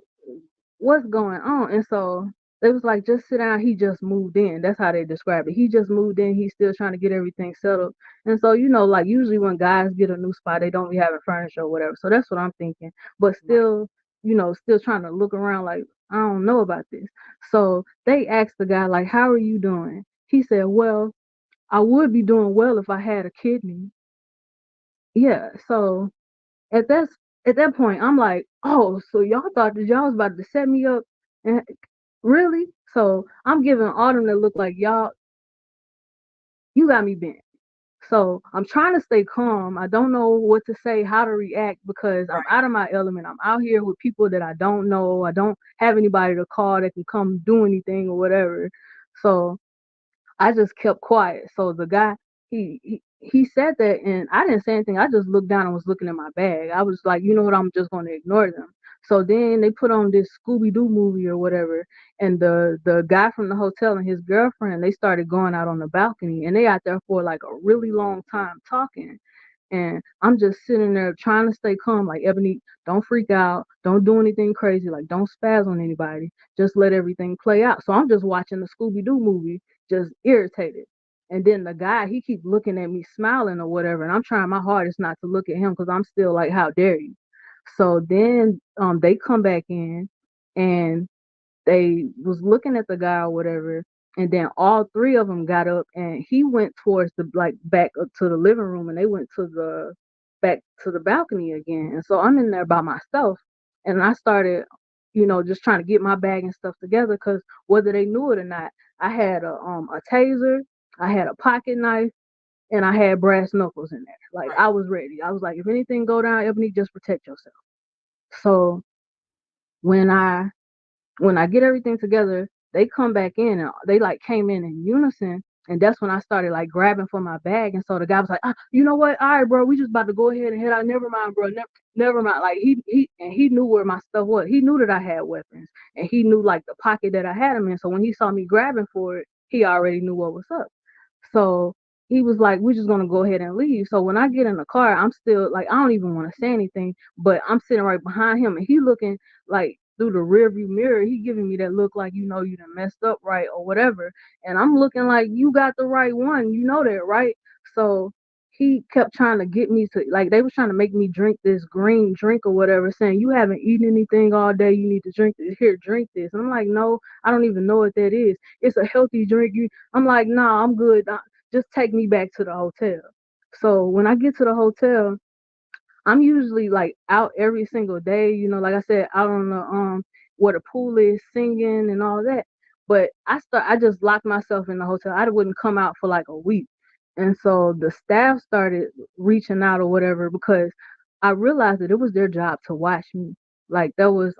what's going on? And so they was like, just sit down. He just moved in. That's how they described it. He just moved in. He's still trying to get everything settled. And so, like usually when guys get a new spot, they don't be having furniture or whatever. So that's what I'm thinking. But Right. still, still trying to look around like, I don't know about this. So they asked the guy, like, how are you doing? He said, well, I would be doing well if I had a kidney. Yeah. So at that at that point, I'm like, oh, so y'all thought that y'all was about to set me up, and really? So I'm giving Autumn that look like y'all, you got me bent. So I'm trying to stay calm. I don't know what to say, how to react because I'm Right. out of my element. I'm out here with people that I don't know. I don't have anybody to call that can come do anything or whatever. So I just kept quiet. So the guy, he said that, and I didn't say anything. I just looked down and was looking at my bag. I was like, you know what? I'm just going to ignore them. So then they put on this Scooby Doo movie or whatever, and the guy from the hotel and his girlfriend they started going out on the balcony, and they out there for like a really long time talking. And I'm just sitting there trying to stay calm, like Ebony, don't freak out, don't do anything crazy, like don't spaz on anybody, just let everything play out. So I'm just watching the Scooby Doo movie, just irritated. And then the guy, he keep looking at me, smiling or whatever, and I'm trying my hardest not to look at him because I'm still like, how dare you? So then they come back in, and they was looking at the guy or whatever, and then all three of them got up and he went towards the like back up to the living room, and they went to the back to the balcony again. And so I'm in there by myself, and I started just trying to get my bag and stuff together because whether they knew it or not, I had a taser, I had a pocket knife, and I had brass knuckles in there. Like Right. I was ready. I was like, if anything go down, Ebony, just protect yourself. So when I get everything together, they come back in and they like came in unison. And that's when I started like grabbing for my bag. And so the guy was like, you know what? All right, bro, we just about to go ahead and head out. Never mind, bro. Never mind. Like he knew where my stuff was. He knew that I had weapons and he knew like the pocket that I had them in. So when he saw me grabbing for it, he already knew what was up. So he was like, we're just gonna go ahead and leave. So when I get in the car, I'm still like, I don't even want to say anything, but I'm sitting right behind him and he looking like through the rear view mirror, he giving me that look like, you done messed up, right, or whatever. And I'm looking like, you got the right one, you know that, right? So he kept trying to get me to like they was trying to make me drink this green drink or whatever, saying you haven't eaten anything all day, you need to drink this. Here, drink this. And I'm like, no, I don't even know what that is. It's a healthy drink. I'm like, nah, I'm good. Just take me back to the hotel. So when I get to the hotel, I'm usually like out every single day, like I said, out on the where the pool is singing and all that. But I just locked myself in the hotel. I wouldn't come out for like a week. And so the staff started reaching out or whatever because I realized that it was their job to watch me. Like there was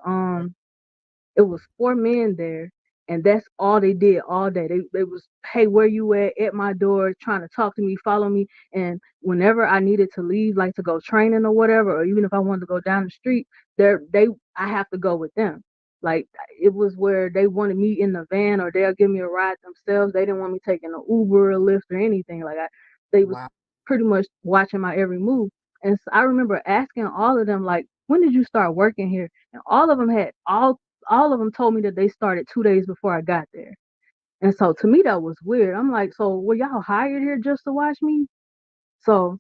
it was 4 men there, and that's all they did all day. They was, hey, where you at my door, trying to talk to me, follow me. And whenever I needed to leave, like to go training or whatever, or even if I wanted to go down the street, they I have to go with them. Like it was where they wanted me in the van, or they'll give me a ride themselves. They didn't want me taking an Uber or Lyft or anything. They was Wow. pretty much watching my every move. And so I remember asking all of them, like, when did you start working here? And all of them told me that they started 2 days before I got there. And so to me that was weird. I'm like, so were y'all hired here just to watch me? So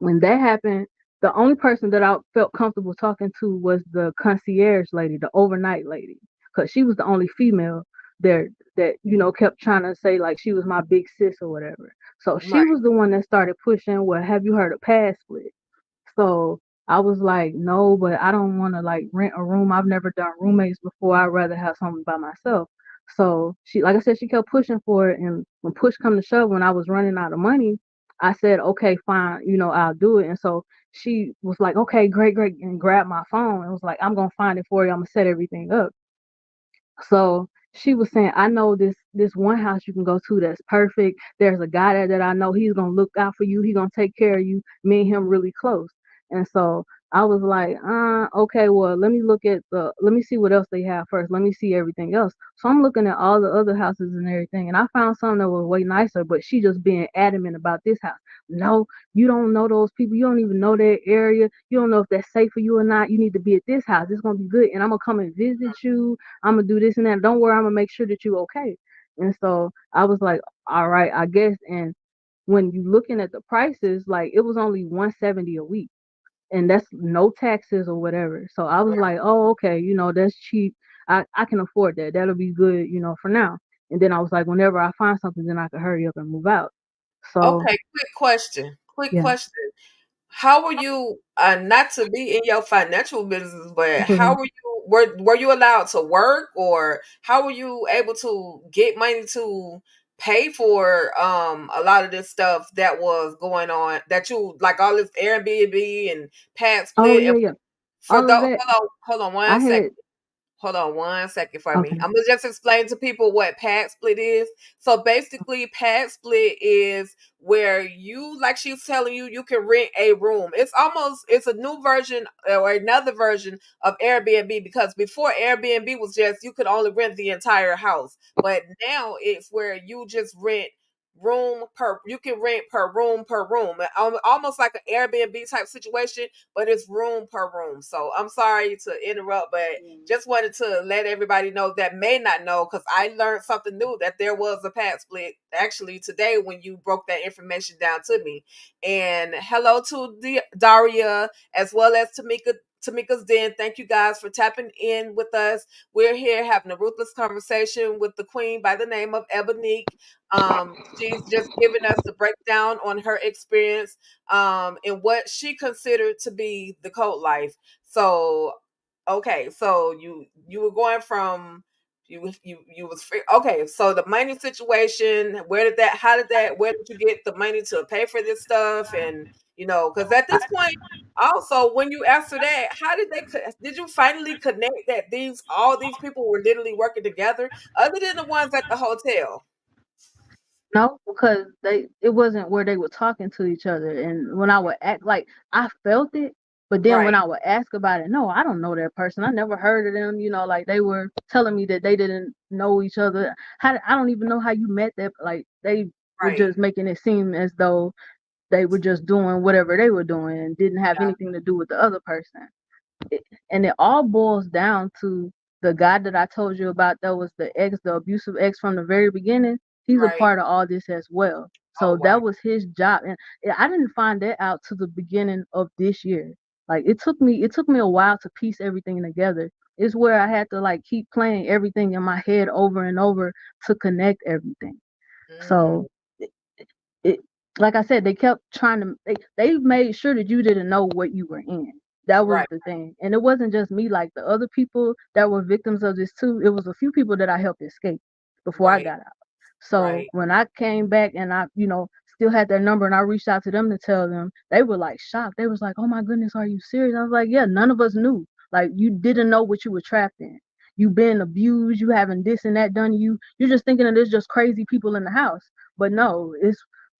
when that happened, the only person that I felt comfortable talking to was the concierge lady, the overnight lady, because she was the only female there that kept trying to say like she was my big sis or whatever. So she Right. was the one that started pushing. Well, have you heard of pad split? So I was like, no, but I don't want to like rent a room. I've never done roommates before. I'd rather have something by myself. So she, like I said, she kept pushing for it. And when push come to shove, when I was running out of money, I said, okay, fine, I'll do it. And so she was like, okay, great, great, and grabbed my phone and was like, I'm gonna find it for you. I'm gonna set everything up. So she was saying, I know this one house you can go to that's perfect. There's a guy there that I know. He's gonna look out for you. He's gonna take care of you. Me and him really close. And so I was like, okay, well, let me see what else they have first. Let me see everything else. So I'm looking at all the other houses and everything, and I found something that was way nicer, but she just being adamant about this house. No, you don't know those people. You don't even know their area. You don't know if that's safe for you or not. You need to be at this house. It's gonna be good, and I'm gonna come and visit you. I'm gonna do this and that. Don't worry, I'm gonna make sure that you okay. And so I was like, all right, I guess. And when you looking at the prices, like it was only 170 a week, and that's no taxes or whatever. So I was like, oh, okay, that's cheap. I can afford that. That'll be good, for now. And then I was like, whenever I find something, then I can hurry up and move out. So Okay, quick question. Quick yeah, question. How were you, not to be in your financial business, but go how ahead. were you, were you allowed to work, or how were you able to get money to pay for a lot of this stuff that was going on, that you like, all this Airbnb and pad Oh split, yeah, and yeah. for All the of that. hold on one I second. had. Hold on one second for me. Okay. I'm gonna just explain to people what pad split is. So basically, pad split is where you, like she's telling you, you can rent a room. It's a new version or another version of Airbnb, because before Airbnb was just you could only rent the entire house, but now it's where you just rent room per, you can rent per room per room. Almost like an Airbnb type situation, but it's room per room. So I'm sorry to interrupt, but just wanted to let everybody know that may not know, because I learned something new, that there was a pad split actually today when you broke that information down to me. And hello to Daria, as well as Tamika's Den. Thank you guys for tapping in with us. We're here having a ruthless conversation with the queen by the name of Ebonique. She's just giving us the breakdown on her experience and what she considered to be the cult life. So okay, so you were going from, you was free. Okay, so the money situation, where did you get the money to pay for this stuff? And because at this point, also when you answer that, how did you finally connect that all these people were literally working together, other than the ones at the hotel? No, because it wasn't where they were talking to each other. And when I would act like I felt it, but then when Right, I would ask about it, no, I don't know that person. I never heard of them. Like they were telling me that they didn't know each other. I don't even know how you met that. Like they were right, just making it seem as though they were just doing whatever they were doing and didn't have yeah, anything to do with the other person. it, and it all boils down to the guy that I told you about that was the abusive ex from the very beginning. He's a right. part of all this as well. Oh So wow. that was his job, and I didn't find that out to the beginning of this year. Like it took me a while to piece everything together. It's where I had to like keep playing everything in my head over and over to connect everything. Mm, So it like I said, they kept trying to they made sure that you didn't know what you were in. That was right. the thing. And it wasn't just me, like the other people that were victims of this too. It was a few people that I helped escape. before I Right. got out. So Right. when I came back and I, still had their number and I reached out to them to tell them, they were like shocked. They was like, "Oh my goodness, are you serious?" I was like, "Yeah, none of us knew. Like you didn't know what you were trapped in. You been abused, you having this and that done to you. You're just thinking that there's just crazy people in the house. But no,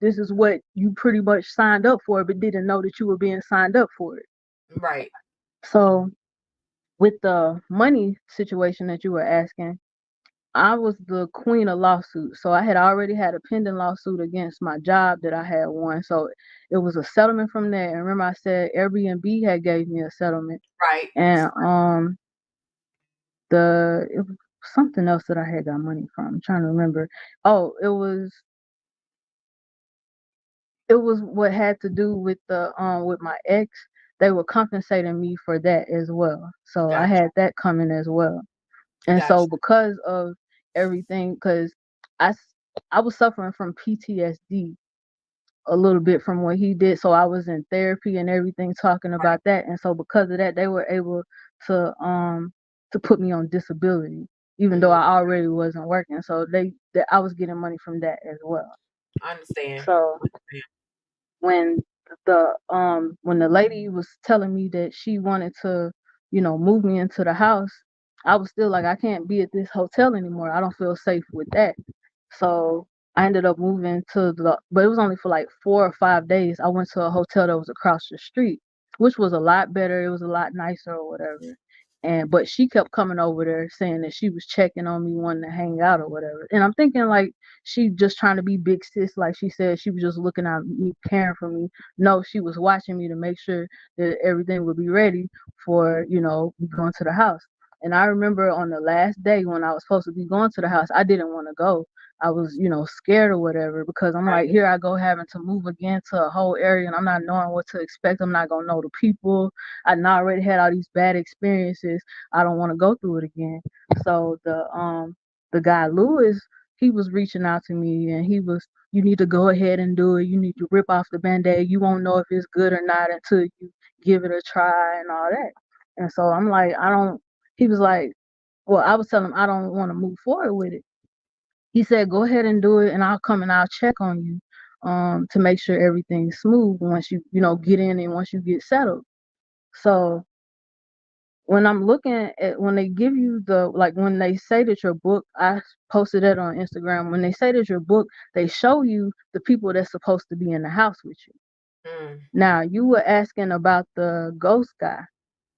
this is what you pretty much signed up for, but didn't know that you were being signed up for it." Right. So with the money situation that you were asking, I was the queen of lawsuits. So I had already had a pending lawsuit against my job that I had won. So it was a settlement from there. And remember I said Airbnb had gave me a settlement. Right. And it was something else that I had got money from. I'm trying to remember. Oh, it was what had to do with the with my ex. They were compensating me for that as well. So I Gotcha. had that coming as well. And so Gotcha. because of everything, because I, s- I was suffering from PTSD a little bit from what he did. So I was in therapy and everything talking about that. And so because of that, they were able to put me on disability, even though Mm, I already wasn't working. So I was getting money from that as well. I understand. So Understand. when when the lady was telling me that she wanted to, move me into the house, I was still like, I can't be at this hotel anymore. I don't feel safe with that. So I ended up moving but it was only for like 4 or 5 days. I went to a hotel that was across the street, which was a lot better. It was a lot nicer or whatever. But she kept coming over there saying that she was checking on me, wanting to hang out or whatever. And I'm thinking like she just trying to be big sis, like she said she was just looking at me, caring for me. No, she was watching me to make sure that everything would be ready for, me going to the house. And I remember on the last day when I was supposed to be going to the house, I didn't want to go. I was, scared or whatever because I'm Right. like, here I go having to move again to a whole area and I'm not knowing what to expect. I'm not gonna know the people. I already had all these bad experiences. I don't want to go through it again. So the guy Lewis, he was reaching out to me and you need to go ahead and do it. You need to rip off the band-aid. You won't know if it's good or not until you give it a try and all that. And so I'm like, I don't. He was like, well, I was telling him I don't want to move forward with it. He said, go ahead and do it, and I'll come and I'll check on you, to make sure everything's smooth once you, get in and once you get settled. So when I'm looking at when they give you when they say that your book, I posted that on Instagram. When they say that your book, they show you the people that's supposed to be in the house with you. Mm, Now you were asking about the ghost guy.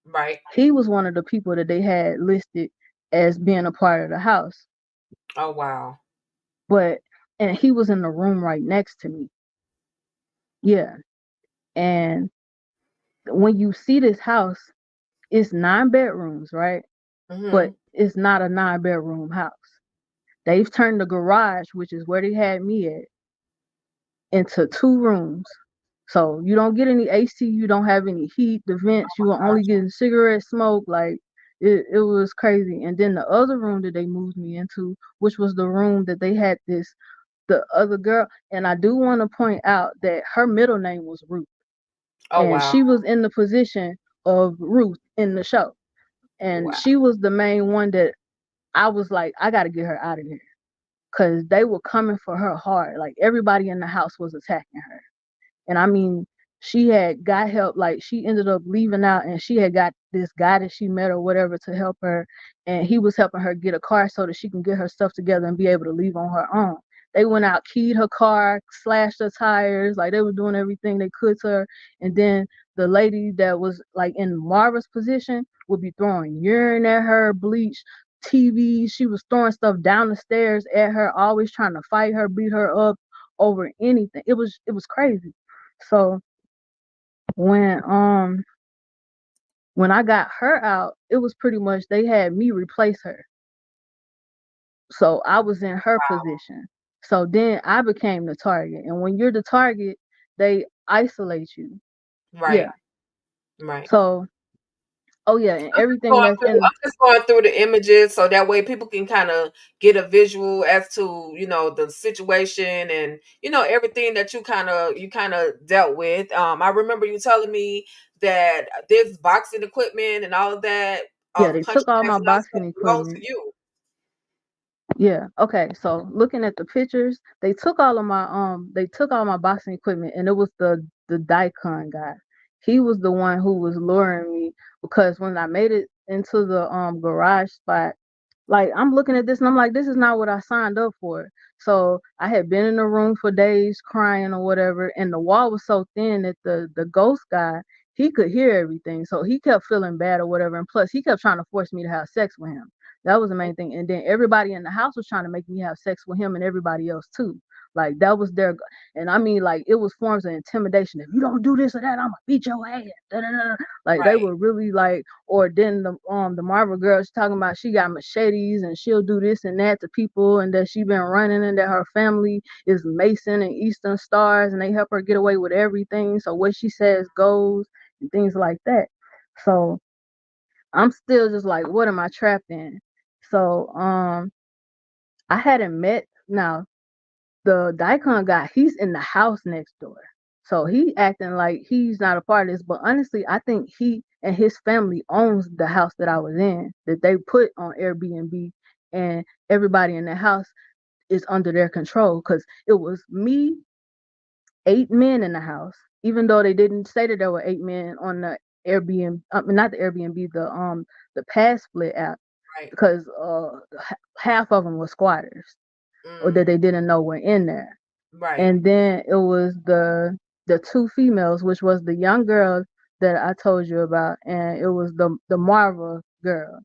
right. He was one of the people that they had listed as being a part of the house. Oh wow. But and he was in the room right next to me. Yeah. And when you see this house, it's 9 bedrooms, right? But Mm-hmm. it's not a 9 bedroom house. They've turned the garage, which is where they had me at, into 2 rooms. So you don't get any AC, you don't have any heat, the vents, you are only getting cigarette smoke. Like it was crazy. And then the other room that they moved me into, which was the room that they had the other girl, and I do want to point out that her middle name was Ruth. Oh And wow. she was in the position of Ruth in the show. And Wow. she was the main one that I was like, I got to get her out of here because they were coming for her hard. Like everybody in the house was attacking her. And I mean, she had got help. Like she ended up leaving out and she had got this guy that she met or whatever to help her. And he was helping her get a car so that she can get her stuff together and be able to leave on her own. They went out, keyed her car, slashed her tires. Like they were doing everything they could to her. And then the lady that was like in Marva's position would be throwing urine at her, bleach, TV. She was throwing stuff down the stairs at her, always trying to fight her, beat her up over anything. It was crazy. So when um when I got her out, it was pretty much they had me replace her. So I was in her position. So then I became the target. And when you're the target, they isolate you. Right. Yeah. Right. So oh yeah, and I'm just everything going that's through. in I'm just going through the images so that way people can kind of get a visual as to the situation and everything that you kind of dealt with. I remember you telling me that this boxing equipment and all of that, yeah, they punching took all bags my and all that boxing stuff belongs to equipment. you. Yeah. Okay. So looking at the pictures, they took all my boxing equipment, and it was the Daikon guy. He was the one who was luring me because when I made it into the garage spot, like I'm looking at this and I'm like, this is not what I signed up for. So I had been in the room for days crying or whatever, and the wall was so thin that the ghost guy, he could hear everything. So he kept feeling bad or whatever. And plus he kept trying to force me to have sex with him. That was the main thing. And then everybody in the house was trying to make me have sex with him and everybody else too. Like that was their, and I mean, like it was forms of intimidation. If you don't do this or that, I'm gonna beat your ass. Da, da, da. Like they Right. were really like, or then the Marvel girl's talking about she got machetes and she'll do this and that to people, and that she been running, and that her family is Mason and Eastern Stars and they help her get away with everything. So what she says goes and things like that. So I'm still just like, what am I trapped in? So I hadn't met now the Daikon guy, he's in the house next door. So he acting like he's not a part of this. But honestly, I think he and his family owns the house that I was in, that they put on Airbnb, and everybody in the house is under their control. Because it was me, 8 men in the house, even though they didn't say that there were 8 men on the Airbnb, not the Airbnb, the Pass Split app, Right. because half of them were squatters or that Mm, they didn't know were in there. right. And then it was the two females, which was the young girl that I told you about, and it was the Marva girl.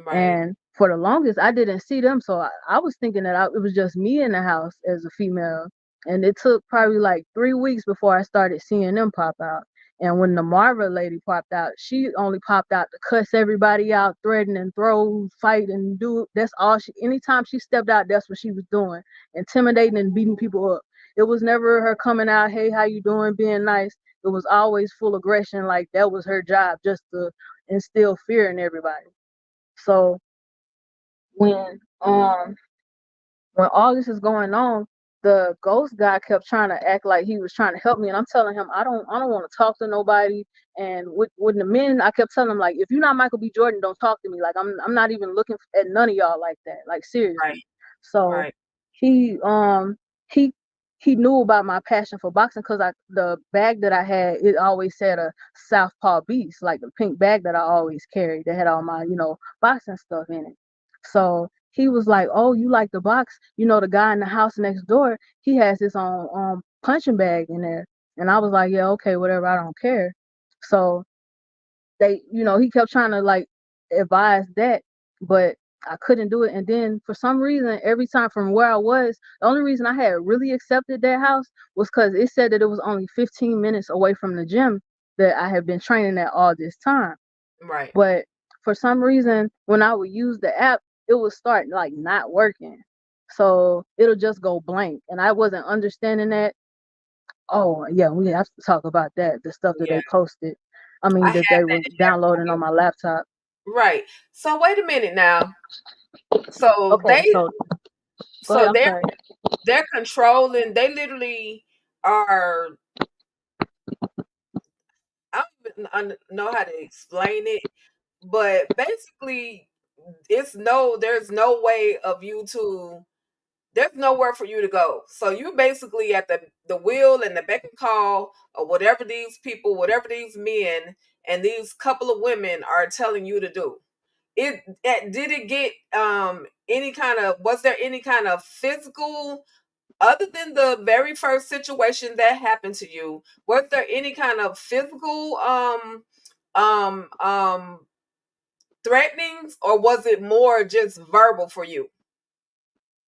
Right. And for the longest, I didn't see them, so I was thinking that it was just me in the house as a female. And it took probably like 3 weeks before I started seeing them pop out. And when the Marva lady popped out, she only popped out to cuss everybody out, threaten and throw, fight and do. That's all she. Anytime she stepped out, that's what she was doing, intimidating and beating people up. It was never her coming out, hey, how you doing, being nice. It was always full aggression, like that was her job, just to instill fear in everybody. So when um when all this is going on, the ghost guy kept trying to act like he was trying to help me, and I'm telling him I don't want to talk to nobody. And with the men, I kept telling him like, if you're not Michael B. Jordan, don't talk to me. Like I'm not even looking at none of y'all like that. Like Right. seriously. So Right. he he he knew about my passion for boxing because I the bag that I had, it always said a Southpaw Beast, like the pink bag that I always carried that had all my boxing stuff in it. So he was like, "Oh, you like the box? You know, the guy in the house next door, he has his own punching bag in there." And I was like, "Yeah, okay, whatever. I don't care." So he kept trying to like advise that, but I couldn't do it. And then for some reason, every time from where I was, the only reason I had really accepted that house was because it said that it was only 15 minutes away from the gym that I had been training at all this time. Right. But for some reason, when I would use the app, it would start like not working. So it'll just go blank. And I wasn't understanding that. Oh, yeah, we have to talk about that. The stuff that Yeah. they posted. I I mean, that had they that were happen downloading too. on my laptop. Right. So wait a minute now. So Okay, so go ahead. so I'm sorry. they're controlling. They literally are. I don't even know how to explain it, but basically, there's no way of you to there's nowhere for you to go. So you're basically at the wheel and the beck and call of whatever these people, whatever these men and these couple of women are telling you to do. Did it get any kind of was there any kind of physical other than the very first situation that happened to you? Was there any kind of physical um um threatenings, or was it more just verbal for you?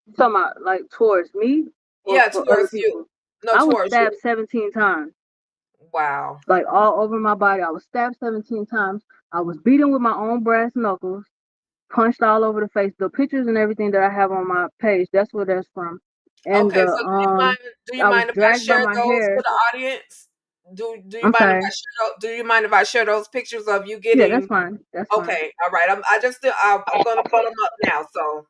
You talking about like towards me or Yeah, for other towards you. people? No, I was towards stabbed you. 17 times, Wow. like all over my body. I was stabbed 17 times. I was beaten with my own brass knuckles, punched all over the face. The pictures and everything that I have on my page, that's where that's from. And Okay, the so do you I was mind if I dragged by share my those hair. with the audience? Do you I'm mind if sorry. I do you mind if I share those pictures of you Yeah, that's getting fine. That's fine. okay, all right. I'm gonna pull them up now. So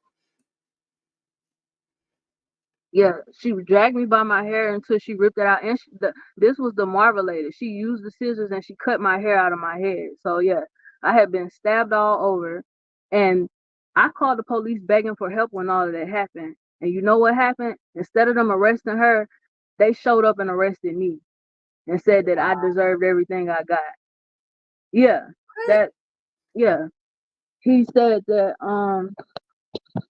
Yeah, she dragged me by my hair until she ripped it out. And this was the Marvel lady. She used the scissors and she cut my hair out of my head. So yeah, I had been stabbed all over. And I called the police begging for help when all of that happened. And you know what happened? Instead of them arresting her, they showed up and arrested me and said that I deserved everything I got. Yeah, What? that yeah. He said that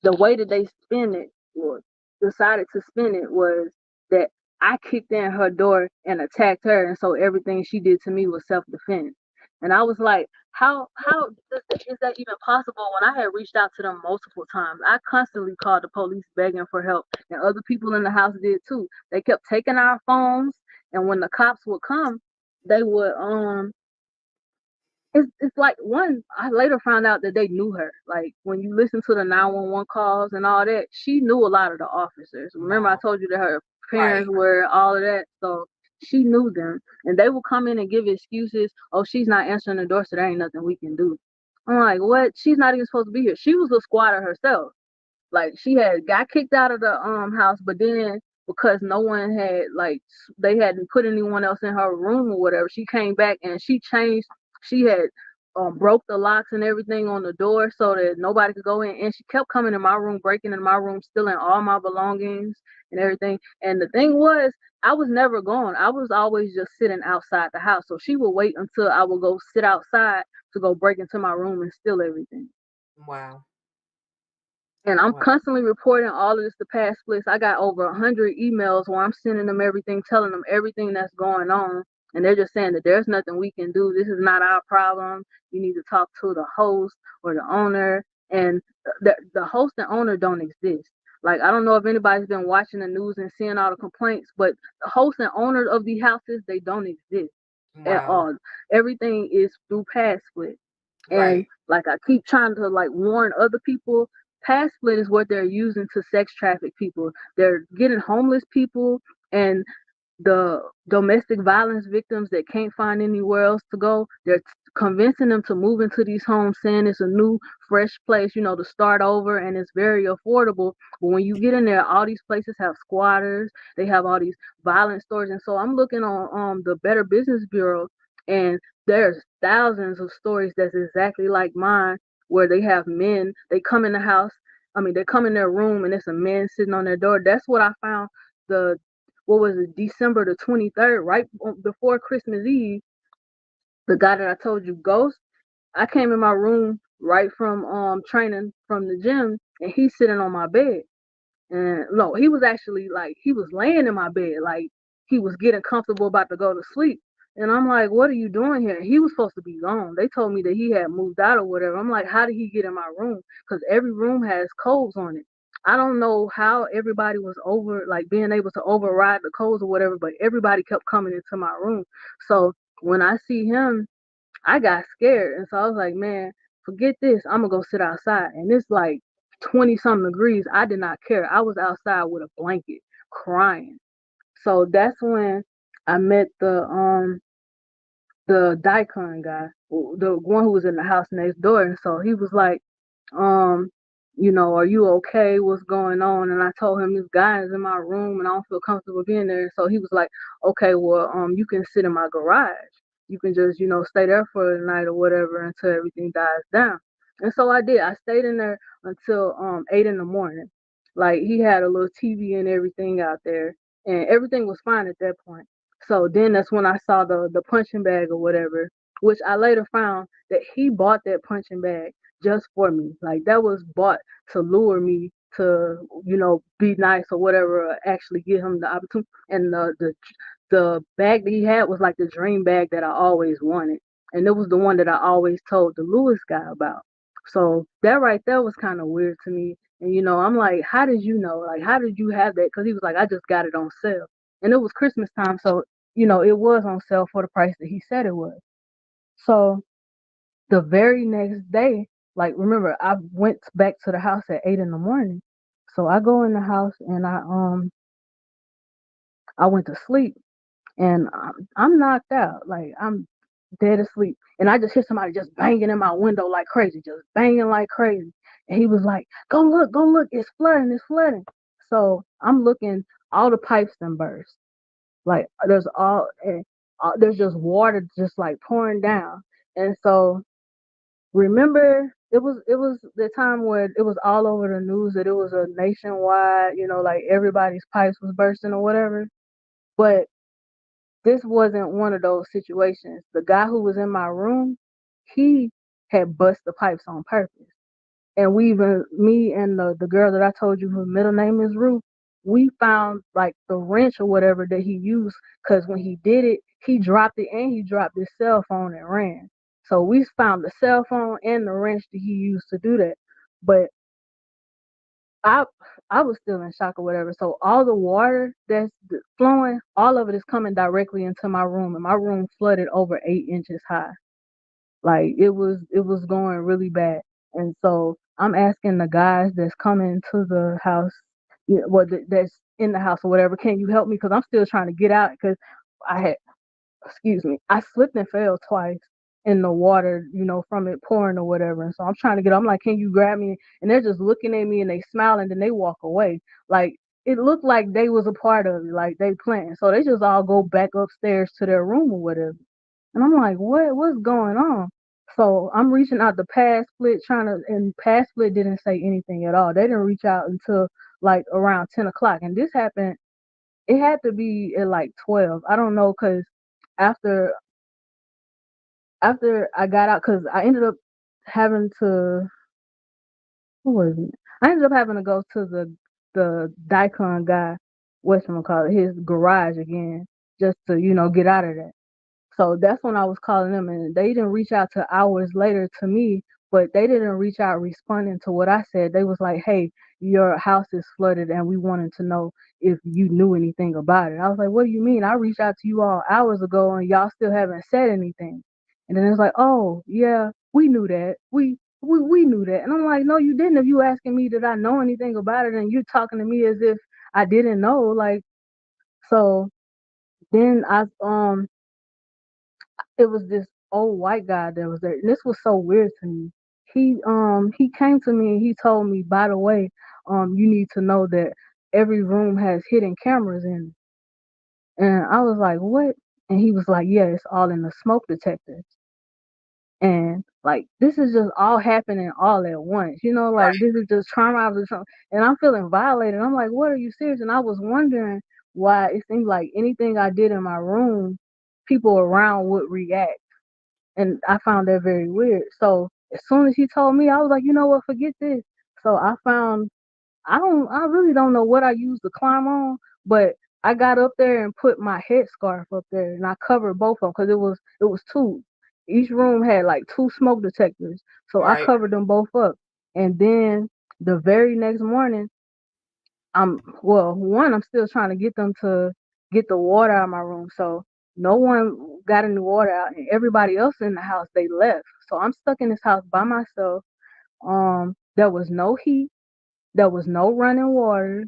the way that they spin it or decided to spin it was that I kicked in her door and attacked her, and so everything she did to me was self defense. And I was like, how is that even possible? When I had reached out to them multiple times, I constantly called the police begging for help, and other people in the house did too. They kept taking our phones, and when the cops would come, they would it's like one. I later found out that they knew her. Like when you listen to the 911 calls and all that, she knew a lot of the officers. Remember, I Wow. told you that her Right. parents were all of that, so she knew them. And they would come in and give excuses. Oh, she's not answering the door, so there ain't nothing we can do. I'm like, what? She's not even supposed to be here. She was a squatter herself. Like she had got kicked out of the house, but then because no one had like they hadn't put anyone else in her room or whatever, she came back and she changed. She had broke the locks and everything on the door so that nobody could go in. And she kept coming in my room, breaking in my room, stealing all my belongings and everything. And the thing was, I was never gone. I was always just sitting outside the house. So she would wait until I would go sit outside to go break into my room and steal everything. Wow. And I'm Wow. constantly reporting all of this to past splits. I got over 100 emails where I'm sending them everything, telling them everything that's going on. And they're just saying that there's nothing we can do. This is not our problem. You need to talk to the host or the owner. And the host and owner don't exist. Like, I don't know if anybody's been watching the news and seeing all the complaints, but the host and owners of the houses, they don't exist at Wow. all. Everything is through past split. And Right. like I keep trying to like warn other people, past split is what they're using to sex traffic people. They're getting homeless people and the domestic violence victims that can't find anywhere else to go. They're convincing them to move into these homes, saying it's a new, fresh place, to start over, and it's very affordable. But when you get in there, all these places have squatters. They have all these violent stories, and so I'm looking on the Better Business Bureau, and there's thousands of stories that's exactly like mine, where they have men. They come in the house. I mean, they come in their room, and it's a man sitting on their door. That's what I found the what was it, December the 23rd, right before Christmas Eve, the guy that I told you, Ghost, I came in my room right from training from the gym, and he's sitting on my bed. And no, he was actually like he was laying in my bed, like he was getting comfortable about to go to sleep. And I'm like, what are you doing here? He was supposed to be gone. They told me that he had moved out or whatever. I'm like, how did he get in my room? Because every room has codes on it. I don't know how everybody was like being able to override the codes or whatever, but everybody kept coming into my room. So when I see him, I got scared. And so I was like, man, forget this. I'm going to go sit outside. And it's like 20 something degrees. I did not care. I was outside with a blanket crying. So that's when I met the Daikon guy, the one who was in the house next door. And so he was like, um, are you okay? What's going on? And I told him this guy is in my room and I don't feel comfortable being there. So he was like, okay, well, you can sit in my garage. You can just, stay there for the night or whatever until everything dies down. And so I did. I stayed in there until 8 in the morning. Like he had a little TV and everything out there, and everything was fine at that point. So then that's when I saw the punching bag or whatever, which I later found that he bought that punching bag just for me. Like that was bought to lure me to, be nice or whatever, or actually give him the opportunity. And the bag that he had was like the dream bag that I always wanted. And it was the one that I always told the Lewis guy about. So that right there was kind of weird to me. And I'm like, how did you know? Like, how did you have that? Because he was like, I just got it on sale. And it was Christmas time, so it was on sale for the price that he said it was. So the very next day, like remember, I went back to the house at 8 in the morning. So I go in the house and I went to sleep and I'm knocked out, like I'm dead asleep, and I just hear somebody just banging in my window like crazy, just banging like crazy. And he was like, go look, it's flooding, it's flooding." So I'm looking, all the pipes done burst. Like there's just water just like pouring down. And so remember it was the time where it was all over the news that it was a nationwide, like everybody's pipes was bursting or whatever. But this wasn't one of those situations. The guy who was in my room, he had bust the pipes on purpose. And me and the girl that I told you whose middle name is Ruth, we found like the wrench or whatever that he used, because when he did it, he dropped it and he dropped his cell phone and ran. So we found the cell phone and the wrench that he used to do that. But I I was still in shock or whatever. So all the water that's flowing, all of it is coming directly into my room, and my room flooded over 8 inches high. Like it was going really bad. And so I'm asking the guys that's coming to the house, that's in the house or whatever, can you help me? Because I'm still trying to get out, because I had, excuse me, I slipped and fell twice in the water, from it pouring or whatever. And so I'm trying to get, I'm like, can you grab me? And they're just looking at me and they smile and then they walk away. Like it looked like they was a part of it, like they planned. So they just all go back upstairs to their room or whatever. And I'm like, what's going on? So I'm reaching out to Pass Split and Pass Split didn't say anything at all. They didn't reach out until like around 10 o'clock. And this happened, it had to be at like 12. I don't know, because after I got out, because I ended up having to, who was it? I ended up having to go to the Daikon guy, whatchamacallit, his garage again, just to, get out of there. So that's when I was calling them, and they didn't reach out to hours later to me, but they didn't reach out responding to what I said. They was like, "Hey, your house is flooded, and we wanted to know if you knew anything about it." I was like, "What do you mean? I reached out to you all hours ago, and y'all still haven't said anything." And then it's like, "Oh, yeah, we knew that. We knew that." And I'm like, "No, you didn't. If you asking me did I know anything about it, and you talking to me as if I didn't know, like." So then it was this old white guy that was there. And this was so weird to me. He came to me and he told me, by the way, you need to know that every room has hidden cameras in it. And I was like, what? And he was like, yeah, it's all in the smoke detectors. And like this is just all happening all at once. Like this is just trauma after trauma. And I'm feeling violated. I'm like, what, are you serious? And I was wondering why it seemed like anything I did in my room, people around would react. And I found that very weird. So as soon as he told me, I was like, you know what, forget this. So I really don't know what I used to climb on, but I got up there and put my headscarf up there and I covered both of them, because it was two. Each room had like two smoke detectors. So I Right. covered them both up. And then the very next morning, I'm still trying to get them to get the water out of my room. So no one got any water out, and everybody else in the house, they left. So I'm stuck in this house by myself. There was no heat, there was no running water.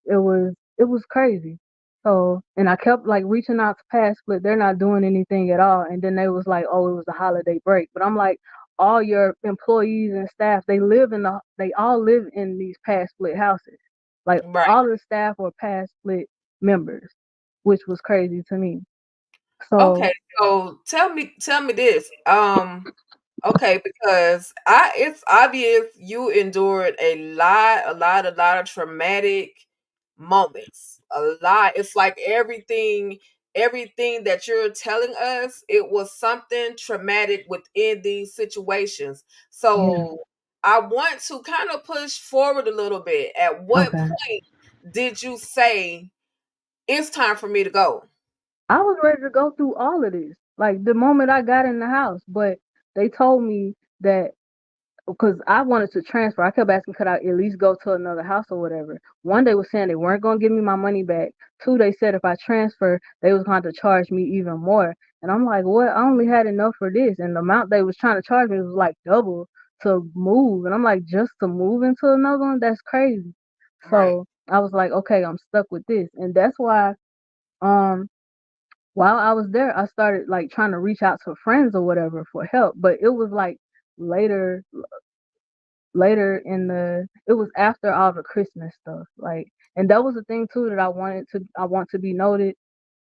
It was crazy. So, and I kept like reaching out to Pass Split. They're not doing anything at all. And then they was like, "Oh, it was a holiday break." But I'm like, all your employees and staff, they all live in these Pass Split houses. Like Right. all the staff were Pass Split members, which was crazy to me. Okay. So So tell me this. Okay, because it's obvious you endured a lot of traumatic moments. A lot. It's like everything that you're telling us, it was something traumatic within these situations. yeah, So I want to kind of push forward a little bit. At what okay. point did you say it's time for me to go? I was ready to go through all of this, like the moment I got in the house, but they told me that because I wanted to transfer. I kept asking, could I at least go to another house or whatever. One, they were saying they weren't going to give me my money back. Two, they said if I transfer, they was going to charge me even more. And I'm like, what? I only had enough for this. And the amount they was trying to charge me was like double to move. And I'm like, just to move into another one? That's crazy. Right. So I was like, okay, I'm stuck with this. And that's why, um, while I was there, I started like trying to reach out to friends or whatever for help. But it was like later it was after all the Christmas stuff. Like, and that was the thing too that I want to be noted.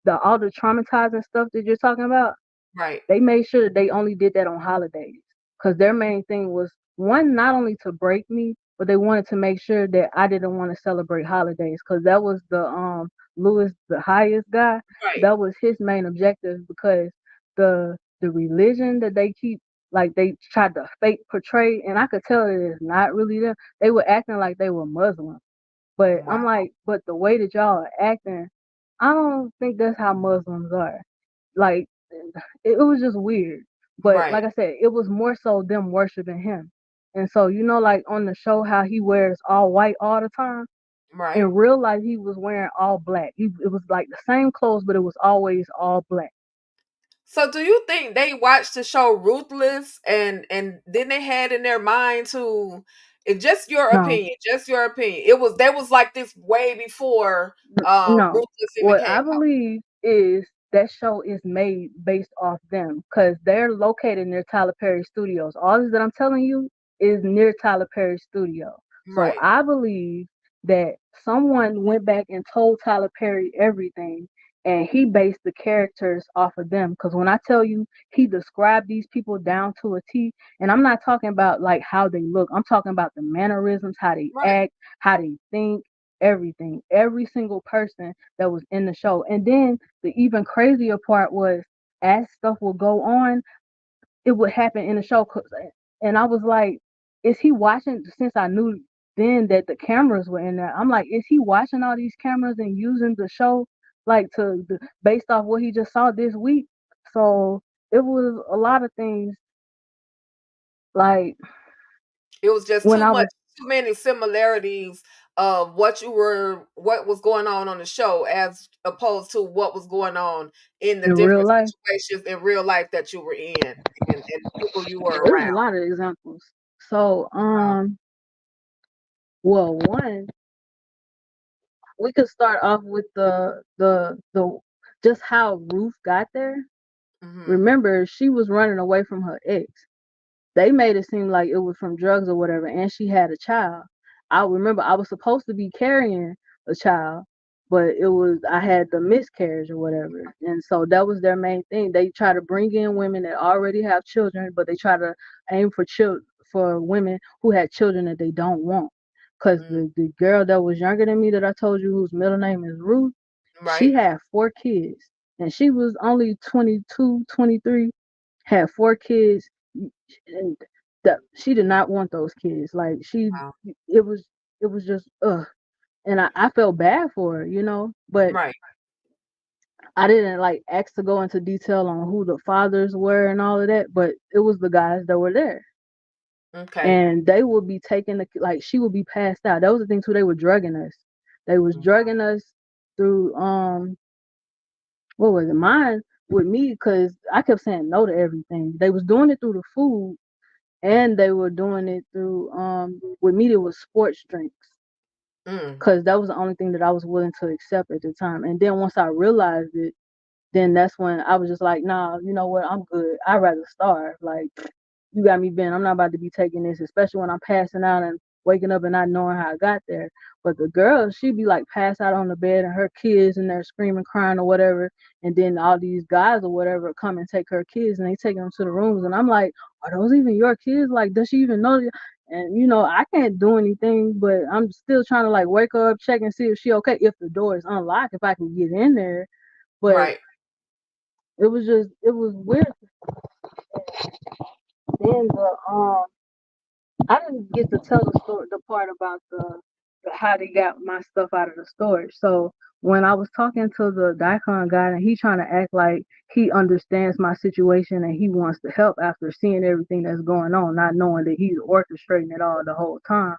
All the traumatizing stuff that you're talking about, Right. they made sure that they only did that on holidays. Because their main thing was one, not only to break me, but they wanted to make sure that I didn't want to celebrate holidays because that was the Louis the highest guy. Right. That was his main objective because the religion that they keep like they tried to fake portray, and I could tell that it's not really them. They were acting like they were Muslim, but Wow. I'm like, but the way that y'all are acting, I don't think that's how Muslims are. Like it was just weird. But Right. like I said, it was more so them worshiping him. And so like on the show how he wears all white all the time. Right. In real life, he was wearing all black. It was like the same clothes, but it was always all black. So do you think they watched the show Ruthless and then they had in their mind to No, just your opinion. It was there was like this way before no. Ruthless even What came I out. believe is that show is made based off them because they're located near Tyler Perry Studios. All this that I'm telling you is near Tyler Perry Studio. So Right. I believe that someone went back and told Tyler Perry everything, and he based the characters off of them. Because when I tell you, he described these people down to a T, and I'm not talking about like how they look. I'm talking about the mannerisms, how they Right. act, how they think, everything, every single person that was in the show. And then the even crazier part was as stuff would go on, it would happen in the show. And I was like, is he watching? Since I knew then that the cameras were in there, I'm like, is he watching all these cameras and using the show like based off what he just saw this week? So it was a lot of things like It was just when I was too many similarities of what was going on the show as opposed to what was going on in the in real different life. situations in real life that you were in and people you were There's a around. lot of examples. So Wow. well, one, we could start off with the just how Ruth got there. Mhm. Remember, she was running away from her ex. They made it seem like it was from drugs or whatever, and she had a child. I remember I was supposed to be carrying a child, but it was I had the miscarriage or whatever, and so that was their main thing. They try to bring in women that already have children, but they try to aim for women who had children that they don't want. Cause Mm. the girl that was younger than me that I told you whose middle name is Ruth, she Right. had 4 kids, and she was only 22, 23, had 4 kids, and that she did not want those kids. Like Wow. it was, it was just and I felt bad for her, but Right. I didn't like ask to go into detail on who the fathers were and all of that. But it was the guys that were there, Okay. and they would be taking like she would be passed out. That was the thing too. They were drugging us. They was drugging us through what was it? Mine with me because I kept saying no to everything. They was doing it through the food, and they were doing it through with me it was sports drinks Mm. because that was the only thing that I was willing to accept at the time. And then once I realized it, then that's when I was just like, nah, you know what, I'm good. I'd rather starve. Like you got me bent. I'm not about to be taking this, especially when I'm passing out and waking up and not knowing how I got there. But the girl, she'd be like passed out on the bed and her kids and they're screaming, crying or whatever. And then all these guys or whatever come and take her kids and they take them to the rooms. And I'm like, are those even your kids? Like, does she even know? And I can't do anything, but I'm still trying to like wake her up, check and see if she okay. If the door is unlocked, if I can get in there. But Right. it was weird. Then I didn't get to tell the story, the part about the how they got my stuff out of the storage. So when I was talking to the Daikon guy and he trying to act like he understands my situation and he wants to help after seeing everything that's going on, not knowing that he's orchestrating it all the whole time,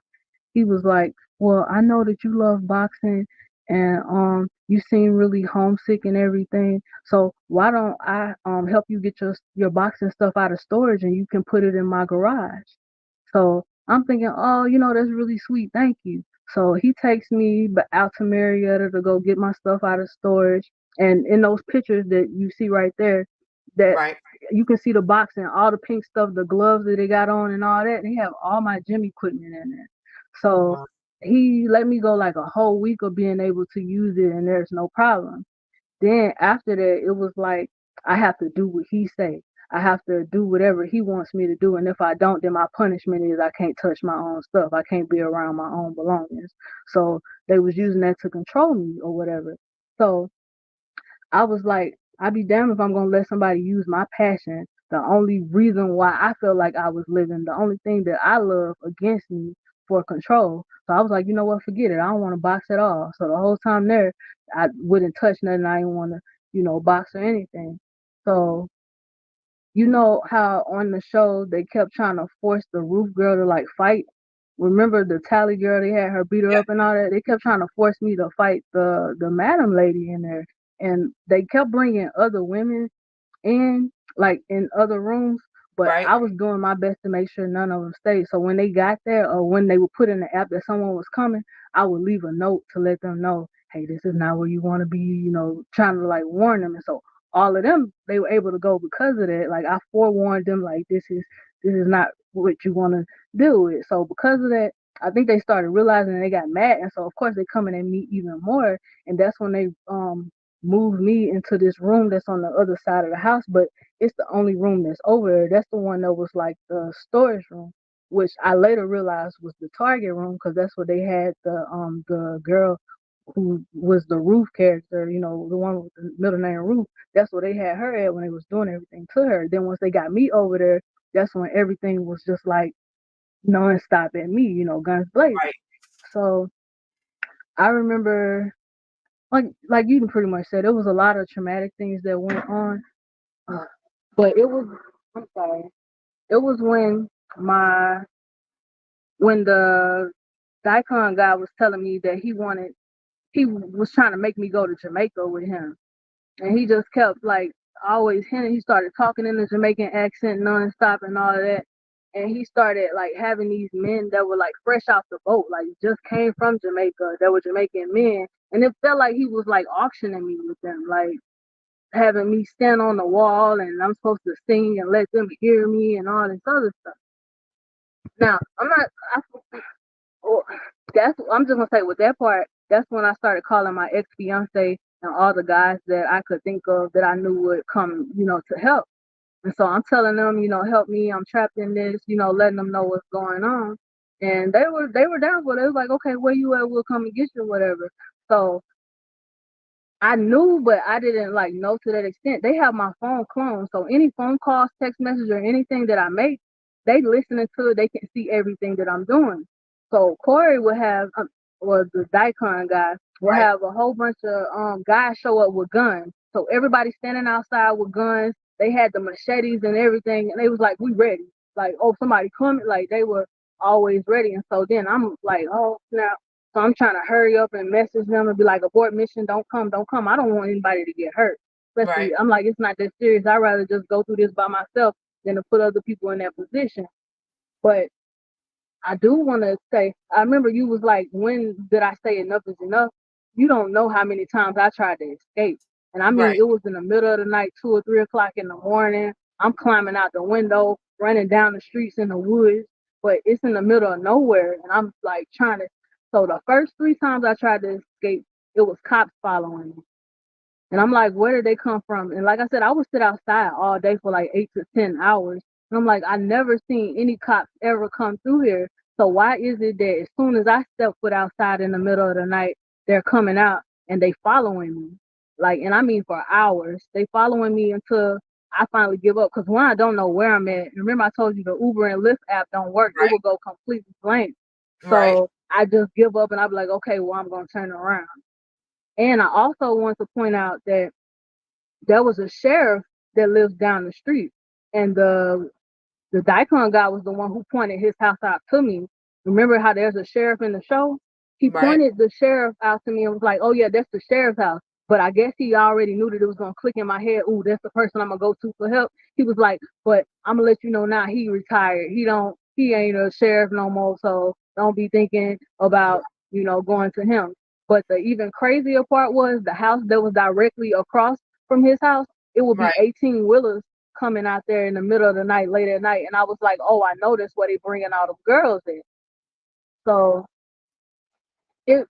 he was like, "Well, I know that you love boxing and you seem really homesick and everything. So why don't I help you get your boxing stuff out of storage and you can put it in my garage?" So I'm thinking, oh, that's really sweet. Thank you. So he takes me out to Marietta to go get my stuff out of storage. And in those pictures that you see right there, that Right. you can see the box and all the pink stuff, the gloves that they got on and all that. They have all my gym equipment in there. So Wow. he let me go like a whole week of being able to use it and there's no problem. Then after that, it was like I have to do what he say. I have to do whatever he wants me to do, and if I don't, then my punishment is I can't touch my own stuff. I can't be around my own belongings. So they was using that to control me or whatever. So I was like, I'd be damned if I'm gonna let somebody use my passion. The only reason why I feel like I was living, the only thing that I love against me for control. So I was like, you know what, forget it. I don't want to box at all. So the whole time there, I wouldn't touch nothing. I didn't want to, box or anything. So you know how on the show they kept trying to force the roof girl to like fight? Remember the tally girl, they had her beat her Yep. up and all that? They kept trying to force me to fight the madam lady in there. And they kept bringing other women in, like in other rooms, but Right. I was doing my best to make sure none of them stayed. So when they got there or when they would put in the app that someone was coming, I would leave a note to let them know, hey, this is not where you want to be, trying to like warn them. And so all of them, they were able to go because of that. Like I forewarned them, like this is not what you want to deal with. So because of that, I think they started realizing they got mad, and so of course they coming at me even more. And that's when they moved me into this room that's on the other side of the house, but it's the only room that's over there. That's the one that was like the storage room, which I later realized was the target room because that's where they had the girl who was the Ruth character, the one with the middle name Ruth. That's where they had her at when they was doing everything to her. Then once they got me over there, that's when everything was just like non-stop at me, guns blazing. Right. So I remember like you pretty much said, it was a lot of traumatic things that went on. Uh, but it was, I'm sorry, it was my when the Daikon guy was telling me that he was trying to make me go to Jamaica with him, and he just kept like always hinting. He started talking in the Jamaican accent nonstop and all of that. And he started like having these men that were like fresh off the boat, like just came from Jamaica, that were Jamaican men. And it felt like he was like auctioning me with them, like having me stand on the wall and I'm supposed to sing and let them hear me and all this other stuff. Now, I'm not, oh, I'm just gonna say with that part, that's when I started calling my ex fiance and all the guys that I could think of that I knew would come, to help. And so I'm telling them, help me, I'm trapped in this, letting them know what's going on. And they were down for it. They was like, okay, where you at? We'll come and get you, or whatever. So I knew, but I didn't like know to that extent. They have my phone cloned, so any phone calls, text message, or anything that I make, they listening to it. They can see everything that I'm doing. So Corey would have, or the Daikon guy will Right. have a whole bunch of guys show up with guns. So everybody standing outside with guns. They had the machetes and everything, and they was like, "We ready." Like, oh, somebody coming. Like they were always ready. And so then I'm like, oh snap. So I'm trying to hurry up and message them and be like, abort mission, don't come, don't come. I don't want anybody to get hurt. Right. Especially, I'm like, it's not that serious. I'd rather just go through this by myself than to put other people in that position. But I do want to say, I remember you was like, when did I say enough is enough? You don't know how many times I tried to escape. And I mean, Right. it was in the middle of the night, 2 or 3 o'clock in the morning. I'm climbing out the window, running down the streets in the woods, but it's in the middle of nowhere. And I'm like trying to. So the first 3 times I tried to escape, it was cops following me. And I'm like, where did they come from? And like I said, I would sit outside all day for like 8 to 10 hours. And I'm like, I never seen any cops ever come through here. So why is it that as soon as I step foot outside in the middle of the night, they're coming out and they following me? Like, and I mean for hours. They following me until I finally give up. Because one, I don't know where I'm at. Remember I told you the Uber and Lyft app don't work. It Right. will go completely blank. Right. So I just give up and I'll be like, okay, well, I'm going to turn around. And I also want to point out that there was a sheriff that lives down the street, and the Daikon guy was the one who pointed his house out to me. Remember how there's a sheriff in the show? He Right. pointed the sheriff out to me and was like, "Oh yeah, that's the sheriff's house." But I guess he already knew that it was gonna click in my head. Ooh, that's the person I'm gonna go to for help. He was like, "But I'm gonna let you know now. He retired. He ain't a sheriff no more. So don't be thinking about going to him." But the even crazier part was the house that was directly across from his house. It would be Right. 18 wheelers coming out there in the middle of the night, late at night, and I was like, "Oh, I know that's where they bringing all the girls in." So it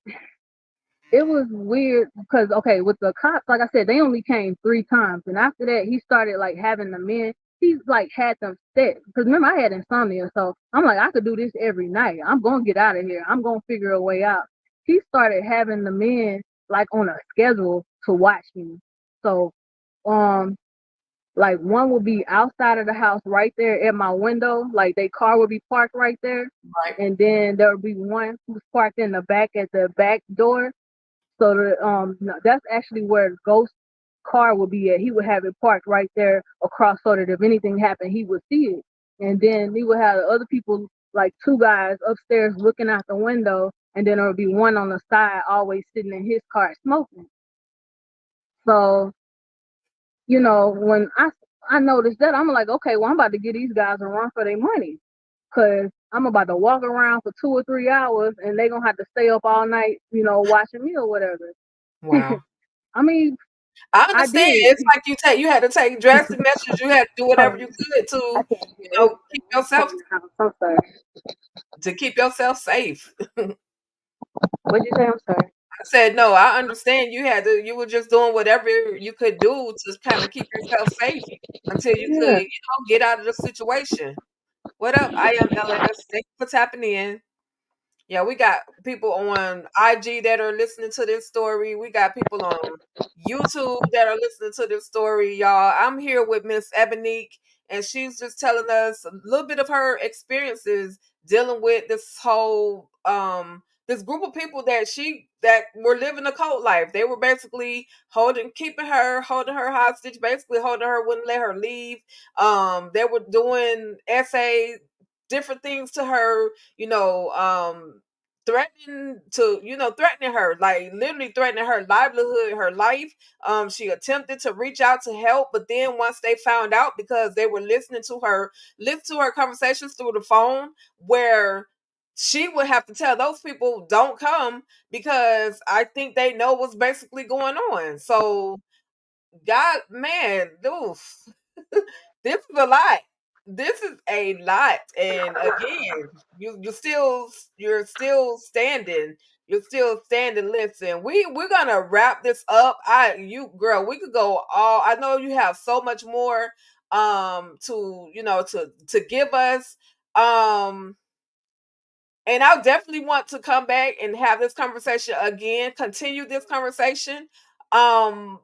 it was weird because okay, with the cops, like I said, they only came 3 times, and after that, he started like having the men. she like had them set because remember I had insomnia, so I'm like I could do this every night. I'm gonna get out of here. I'm gonna figure a way out. She started having the men like on a schedule to watch me. So um like one would be outside of the house right there at my window, like their car would be parked right there, Right. and then there would be one who's parked in the back at the back door. So no, that's actually where the ghost car would be at. He would have it parked right there across so that if anything happened, he would see it. And then he would have other people, like two guys upstairs looking out the window, and then there would be one on the side always sitting in his car smoking. So, when I noticed that, I'm like, okay, well, I'm about to give these guys a run for their money. Cause I'm about to walk around for 2 or 3 hours and they gonna have to stay up all night, watching me or whatever. Wow. I mean, I I understand. did. It's like you had to take drastic measures. You had to do whatever you Sorry, could I to, can't hear anything. keep I'm yourself cleaning the house. I'm sorry. safe. What'd you say? I'm sorry. I said, no, I understand you were just doing whatever you could do to kind of keep yourself safe until you could, Yeah. get out of the situation. What up? I am LS. Thank you for tapping in. Yeah, we got people on IG that are listening to this story. We got people on YouTube that are listening to this story, y'all. I'm here with Miss Ebonique, and she's just telling us a little bit of her experiences dealing with this whole this group of people that were living a cult life. They were basically holding her hostage, basically holding her, wouldn't let her leave. They were doing essays, different things to her, threatening her, like literally threatening her livelihood, her life. She attempted to reach out to help, but then once they found out, because they were listen to her conversations through the phone, where she would have to tell those people don't come, because I think they know what's basically going on. So God, man, oof. This is a lot. This is a lot. And again, you're still standing. You're still standing. Listen, we're gonna wrap this up. We could go all. I know you have so much more to to give us. Um and I'll definitely want to come back and have this conversation again, continue this conversation. Um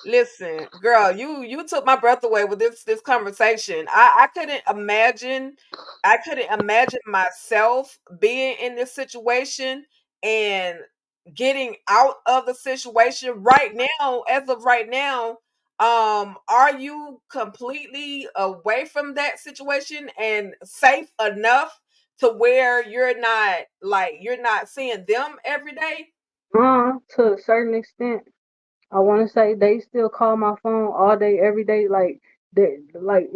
Listen, girl, you took my breath away with this conversation. I couldn't imagine myself being in this situation and getting out of the situation right now. As of right now, are you completely away from that situation and safe enough to where you're not seeing them every day? To a certain extent, I want to say they still call my phone all day, every day. Like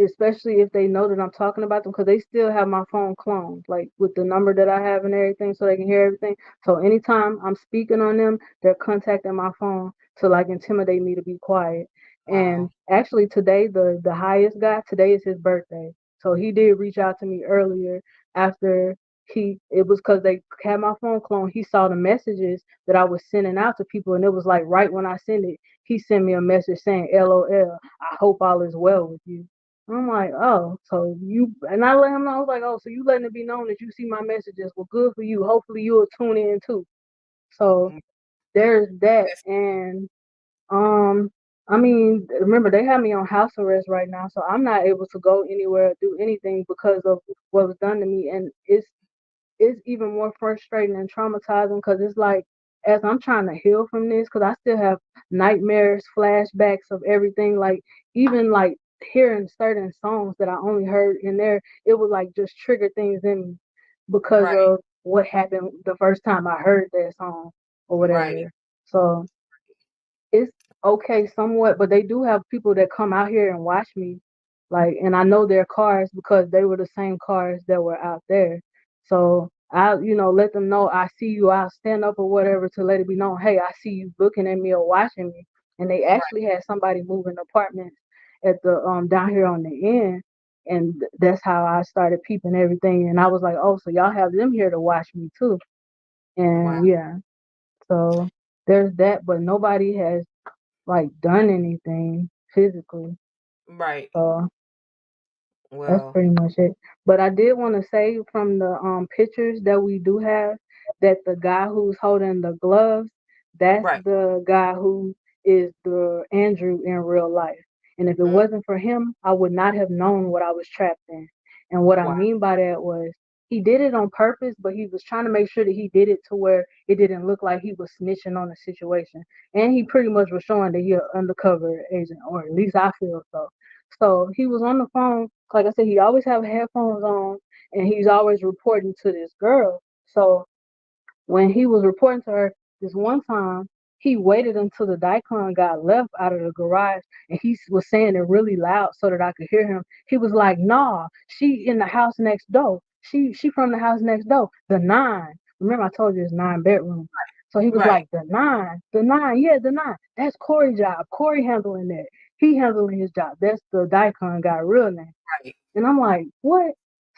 especially if they know that I'm talking about them, because they still have my phone cloned, like with the number that I have and everything, so they can hear everything. So anytime I'm speaking on them, they're contacting my phone to like intimidate me to be quiet. And Wow. actually, today the highest guy, today is his birthday, so he did reach out to me earlier after it was because they had my phone cloned. He saw the messages that I was sending out to people, and it was like right when I sent it, he sent me a message saying, "LOL, I hope all is well with you." I'm like, oh, so you, and I let him know. I was like, oh, so you letting it be known that you see my messages. Well, good for you. Hopefully you'll tune in too. So Mm, there's that. that's And um, I mean, remember they have me on house arrest right now, so I'm not able to go anywhere or do anything because of what was done to me. And it's even more frustrating and traumatizing because it's like as I'm trying to heal from this, because I still have nightmares, flashbacks of everything. Like even like hearing certain songs that I only heard in there, it would like just trigger things in me because right, of what happened the first time I heard that song or right, whatever. So it's okay somewhat, but they do have people that come out here and watch me, like, and I know their cars because they were the same cars that were out there. So I, let them know I see you. I'll stand up or whatever to let it be known. Hey, I see you looking at me or watching me. And they right, actually had somebody moving apartments at the down here on the end, and that's how I started peeping everything. And I was like, oh, so y'all have them here to watch me too. wow. And yeah, so there's that, but nobody has like done anything physically. Right. So that's Well, pretty much it. But I did want to say from the pictures that we do have that the guy who's holding the gloves, that's right. the guy who is the Andrew in real life. And if it Mm, wasn't for him, I would not have known what I was trapped in. And what I wow. mean by that was he did it on purpose, but he was trying to make sure that he did it to where it didn't look like he was snitching on the situation. And he pretty much was showing that he an undercover agent, or at least I feel so. So he was on the phone. Like I said, he always have headphones on, and he's always reporting to this girl. So when he was reporting to her this one time, he waited until the Daikon got left out of the garage, and he was saying it really loud so that I could hear him. He was like, "Nah, she in the house next door. She from the house next door. The nine. Remember I told you it's 9 bedrooms." So he was Right. like, the nine, yeah, the nine. That's Corey's job. Corey handling that. He handling his job. That's the Daikon guy real name. Right. And I'm like, what?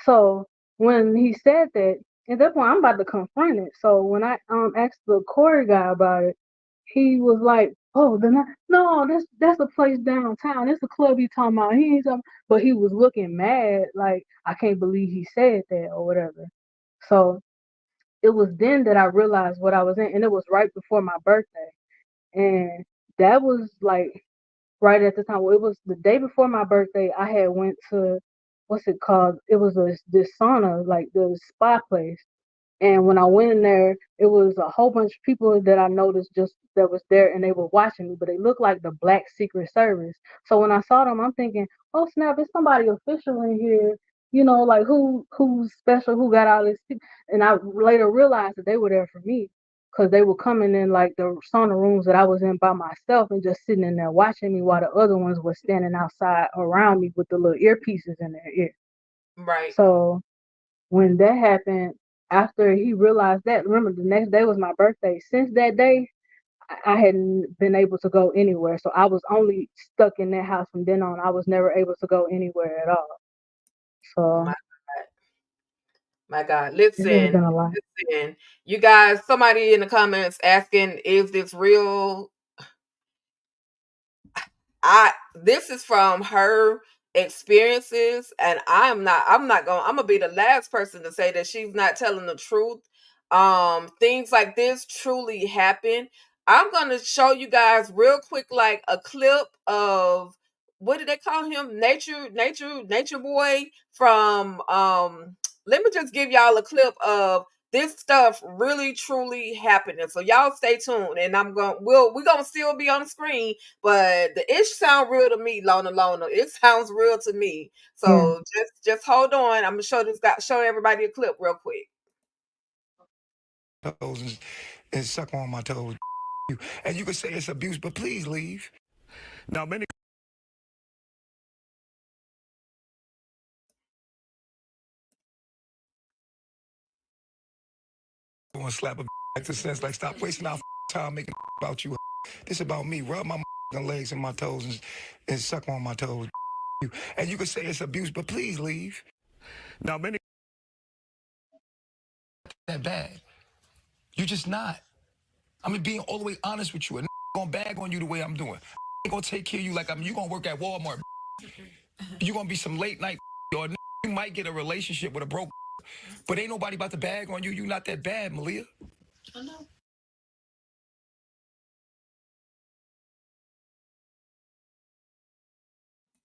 So when he said that, at that point I'm about to confront it. So when I asked the Corey guy about it, he was like, "Oh, no, that's a place downtown. It's a club he talking about. He ain't talking." But he was looking mad, like I can't believe he said that or whatever. So it was then that I realized what I was in, and it was right before my birthday, and that was like right at the time. Well, it was the day before my birthday. I had went to what's it called? It was this sauna, like the spa place. And when I went in there, it was a whole bunch of people that I noticed just that was there, and they were watching me, but they looked like the Black Secret Service. So when I saw them, I'm thinking, oh snap, it's somebody official in here. Like who's special, who got all this. And I later realized that they were there for me because they were coming in like the sauna rooms that I was in by myself and just sitting in there watching me while the other ones were standing outside around me with the little earpieces in their ear. Right. So when that happened, after he realized that, remember the next day was my birthday. Since that day, I hadn't been able to go anywhere. So I was only stuck in that house from then on. I was never able to go anywhere at all. My So God. My God. it has Listen, been a lot. listen. You guys, somebody in the comments asking, is this real? I This is from her experiences, and I'm gonna be the last person to say that she's not telling the truth. Things like this truly happen. I'm gonna show you guys real quick like a clip of, what did they call him, nature boy from let me just give y'all a clip of this stuff really truly happening. So y'all stay tuned, and we're gonna still be on the screen, but the ish sound real to me, Lona. It sounds real to me. Yeah. So just hold on. I'm gonna show everybody a clip real quick. Toes and suck on my toes. And you can say it's abuse, but please leave. Now, many want to slap a back to sense, like, stop wasting our time making about you. This about me. Rub my legs and my toes and suck on my toes. And you can say it's abuse, but please leave. Now, many that bad. You're just not. I'm being all the way honest with you. And gonna bag on you the way I'm doing. I ain't gonna take care of you like you gonna work at Walmart. You gonna be some late night or you might get a relationship with a broke, but ain't nobody about to bag on you. You not that bad, Malia.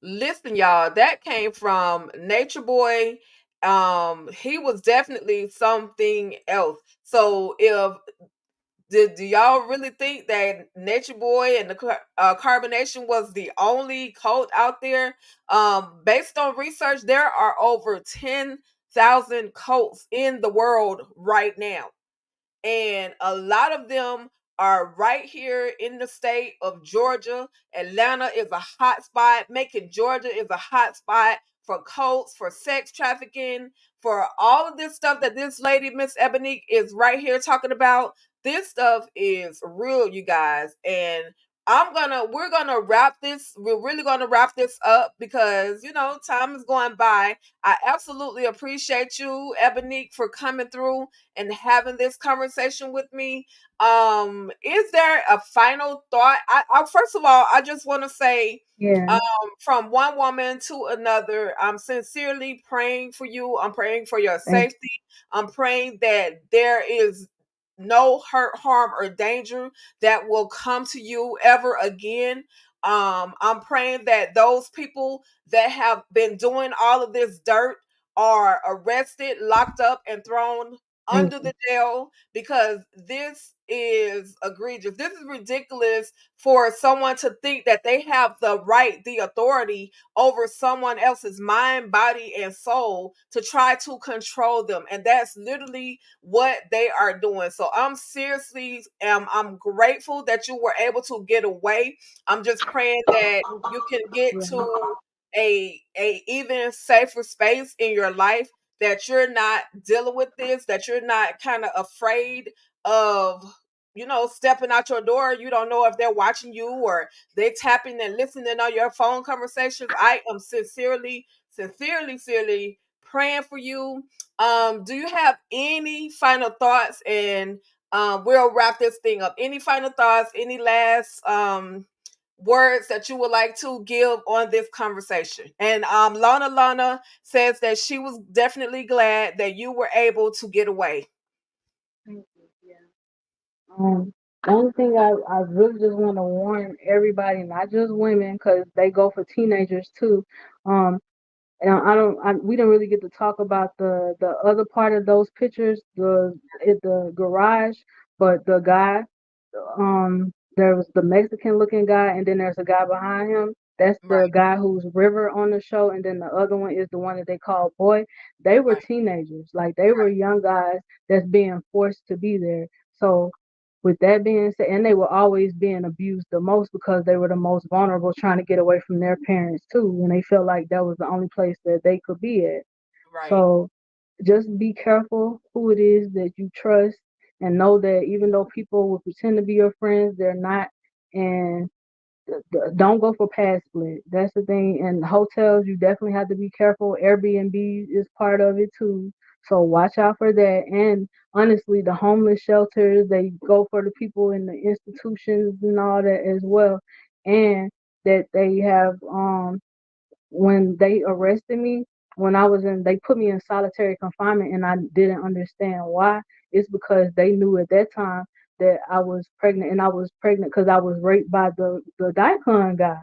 Listen, y'all, that came from Nature Boy. He was definitely something else. So if do y'all really think that Nature Boy and the Carbonation was the only cult out there? Based on research, there are over 10,000 cults in the world right now, and a lot of them are right here in the state of Georgia. Atlanta is a hot spot. Macon, Georgia is a hot spot for cults, for sex trafficking, for all of this stuff that this lady, Miss Ebonique, is right here talking about. This stuff is real, you guys. And we're gonna wrap this. We're really gonna wrap this up because time is going by. I absolutely appreciate you, Ebonique, for coming through and having this conversation with me. Is there a final thought? I first of all, I just want to say, Yeah, from one woman to another, I'm sincerely praying for you. I'm praying for your thank safety. I'm praying that there is no hurt, harm, or danger that will come to you ever again. I'm praying that those people that have been doing all of this dirt are arrested, locked up, and thrown thank under you. the jail, because this is egregious. This is ridiculous for someone to think that they have the right, the authority over someone else's mind, body, and soul to try to control them. And that's literally what they are doing. So I'm seriously I'm grateful that you were able to get away. I'm just praying that you can get Yeah, to a even safer space in your life, that you're not dealing with this, that you're not kind of afraid of stepping out your door. You don't know if they're watching you or they tapping and listening on your phone conversations. I am sincerely praying for you. Do you have any final thoughts? And we'll wrap this thing up. Any final thoughts? Any last words that you would like to give on this conversation? And Lana says that she was definitely glad that you were able to get away. thank you. Yeah. The only thing I really just want to warn everybody, not just women, because they go for teenagers too. Um, and we didn't really get to talk about the other part of those pictures, the garage, but the guy, there was the Mexican looking guy, and then there's a guy behind him. That's the Right, guy who's River on the show, and then the other one is the one that they call Boy. They were right, teenagers, like they were young guys that's being forced to be there. So with that being said, and they were always being abused the most because they were the most vulnerable, trying to get away from their parents too, and they felt like that was the only place that they could be at. right. So just be careful who it is that you trust, and know that even though people will pretend to be your friends, they're not. And don't go for past split. That's the thing. And hotels, you definitely have to be careful. Airbnb is part of it too. So watch out for that. And honestly, the homeless shelters, they go for the people in the institutions and all that as well. And that they have when they arrested me, when I was in, they put me in solitary confinement, and I didn't understand why. It's because they knew at that time that I was pregnant, and I was pregnant because I was raped by the Daikon guy.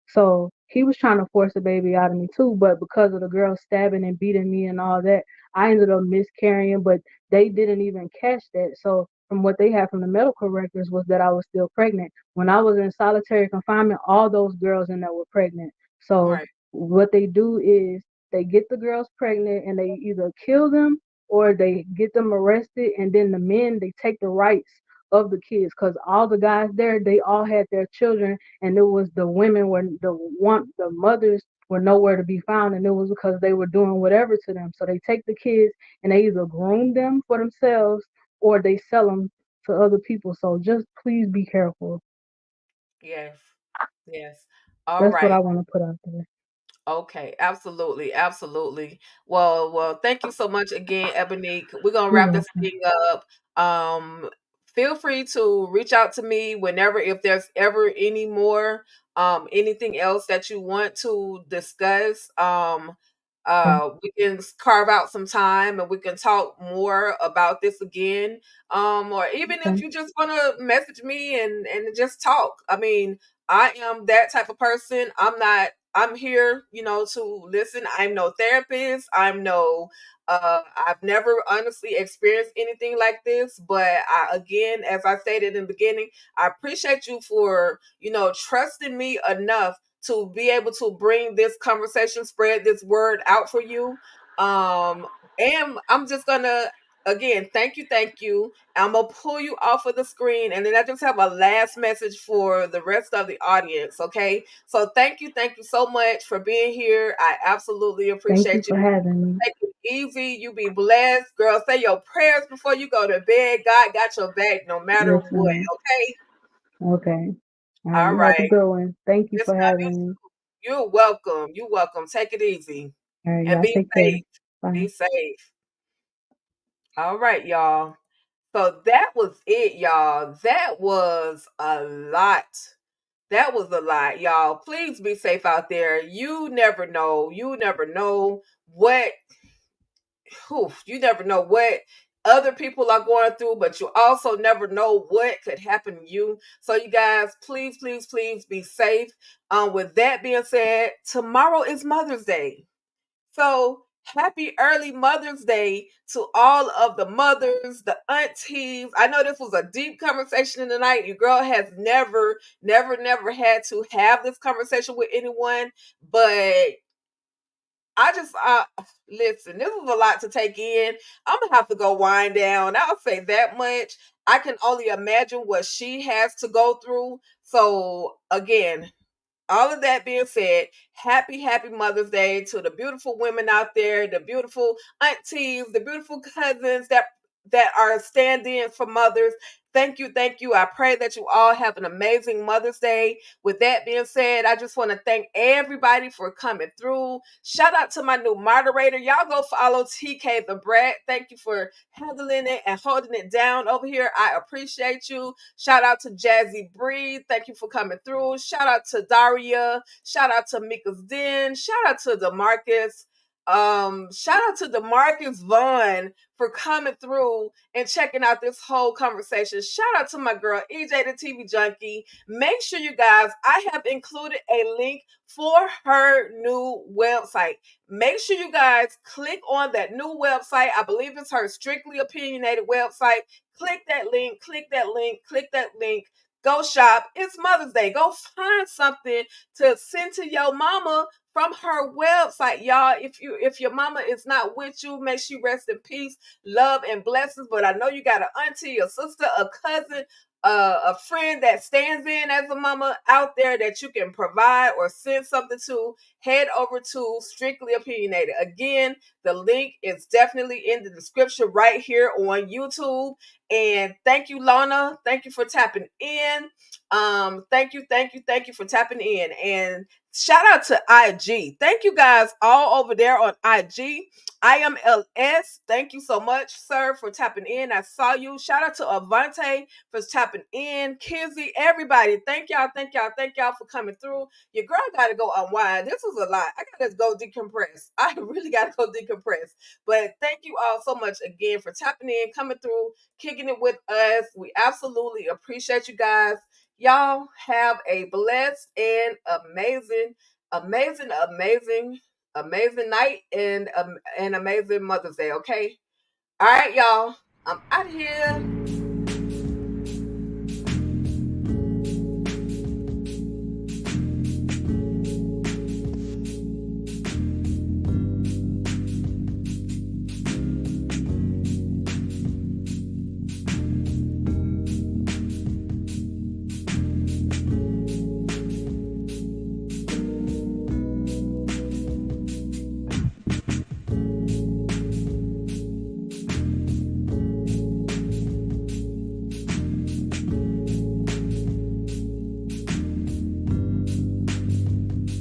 So he was trying to force a baby out of me too, but because of the girl stabbing and beating me and all that, I ended up miscarrying, but they didn't even catch that. So from what they had from the medical records was that I was still pregnant. When I was in solitary confinement, all those girls in there were pregnant. So Right. what they do is they get the girls pregnant and they either kill them or they get them arrested, and then the men, they take the rights of the kids, because all the guys there, they all had their children, and it was the women were the mothers were nowhere to be found, and it was because they were doing whatever to them. So they take the kids and they either groom them for themselves or they sell them to other people. So just please be careful. Yes. Yes. All That's what I right. want to put out there. Okay, absolutely, absolutely. Well, thank you so much again, Ebonique. We're gonna You're wrap this welcome. thing up. Feel free to reach out to me whenever, if there's ever any more anything else that you want to discuss. We can carve out some time and we can talk more about this again. Or even if Okay. you just want to message me and just talk. I mean, I am that type of person. I'm here, to listen. I'm no therapist. I've never honestly experienced anything like this, but again, as I stated in the beginning, I appreciate you for, trusting me enough to be able to bring this conversation, spread this word out for you. Um, and I'm just gonna, again, thank you. I'm gonna pull you off of the screen, and then I just have a last message for the rest of the audience. Okay, so thank you so much for being here. I absolutely Thank you appreciate you. for having me. Take it easy. You be blessed, girl. Say your prayers before you go to bed. God got your back, no matter Yes, what. ma'am. Okay. Okay. All right, All you have a right. good one. Thank you Yes, for ma'am. having me. You're welcome. You're welcome. Take it easy All right, and y'all be take care. safe. Be Bye. safe. All right, y'all. So that was it, y'all. That was a lot. That was a lot, y'all. Please be safe out there. You never know. You never know what you never know what other people are going through, but you also never know what could happen to you. So you guys, please, please, please be safe. With that being said, tomorrow is Mother's Day. So happy early Mother's Day to all of the mothers, the aunties. I know this was a deep conversation in the night. Your girl has never had to have this conversation with anyone, but I just listen, this was a lot to take in. I'm gonna have to go wind down. I'll say that much. I can only imagine what she has to go through. So again, all of that being said, happy Mother's Day to the beautiful women out there, the beautiful aunties, the beautiful cousins that are stand-ins for mothers. Thank you, thank you. I pray that you all have an amazing Mother's Day. With that being said, I just want to thank everybody for coming through. Shout out to my new moderator. Y'all go follow TK the Brat. Thank you for handling it and holding it down over here. I appreciate you. Shout out to Jazzy Bree. Thank you for coming through. Shout out to Daria. Shout out to Mika's Den. Shout out to DeMarcus. Shout out to DeMarcus Vaughn for coming through and checking out this whole conversation. Shout out to my girl EJ the TV Junkie. Make sure you guys, I have included a link for her new website. Make sure you guys click on that new website. I believe it's her Strictly Opinionated website. Click that link, click that link, click that link. Go shop. It's Mother's Day. Go find something to send to your mama from her website, y'all. If your mama is not with you, may she rest in peace, love and blessings. But I know you got an auntie, a sister, a cousin, a friend that stands in as a mama out there that you can provide or send something to. Head over to Strictly Opinionated. Again, the link is definitely in the description right here on YouTube. And thank you, Lana. Thank you for tapping in. Thank you for tapping in. And shout out to IG. Thank you guys all over there on IG. I am LS. Thank you so much, sir, for tapping in. I saw you. Shout out to Avante for tapping in. Kizzy, everybody. Thank y'all for coming through. Your girl gotta go unwind. This was a lot. I gotta go decompress. I really gotta go decompress. But thank you all so much again for tapping in, coming through, kicking it with us. We absolutely appreciate you guys. Y'all have a blessed and amazing night and an amazing Mother's Day, okay? All right, y'all. I'm out of here.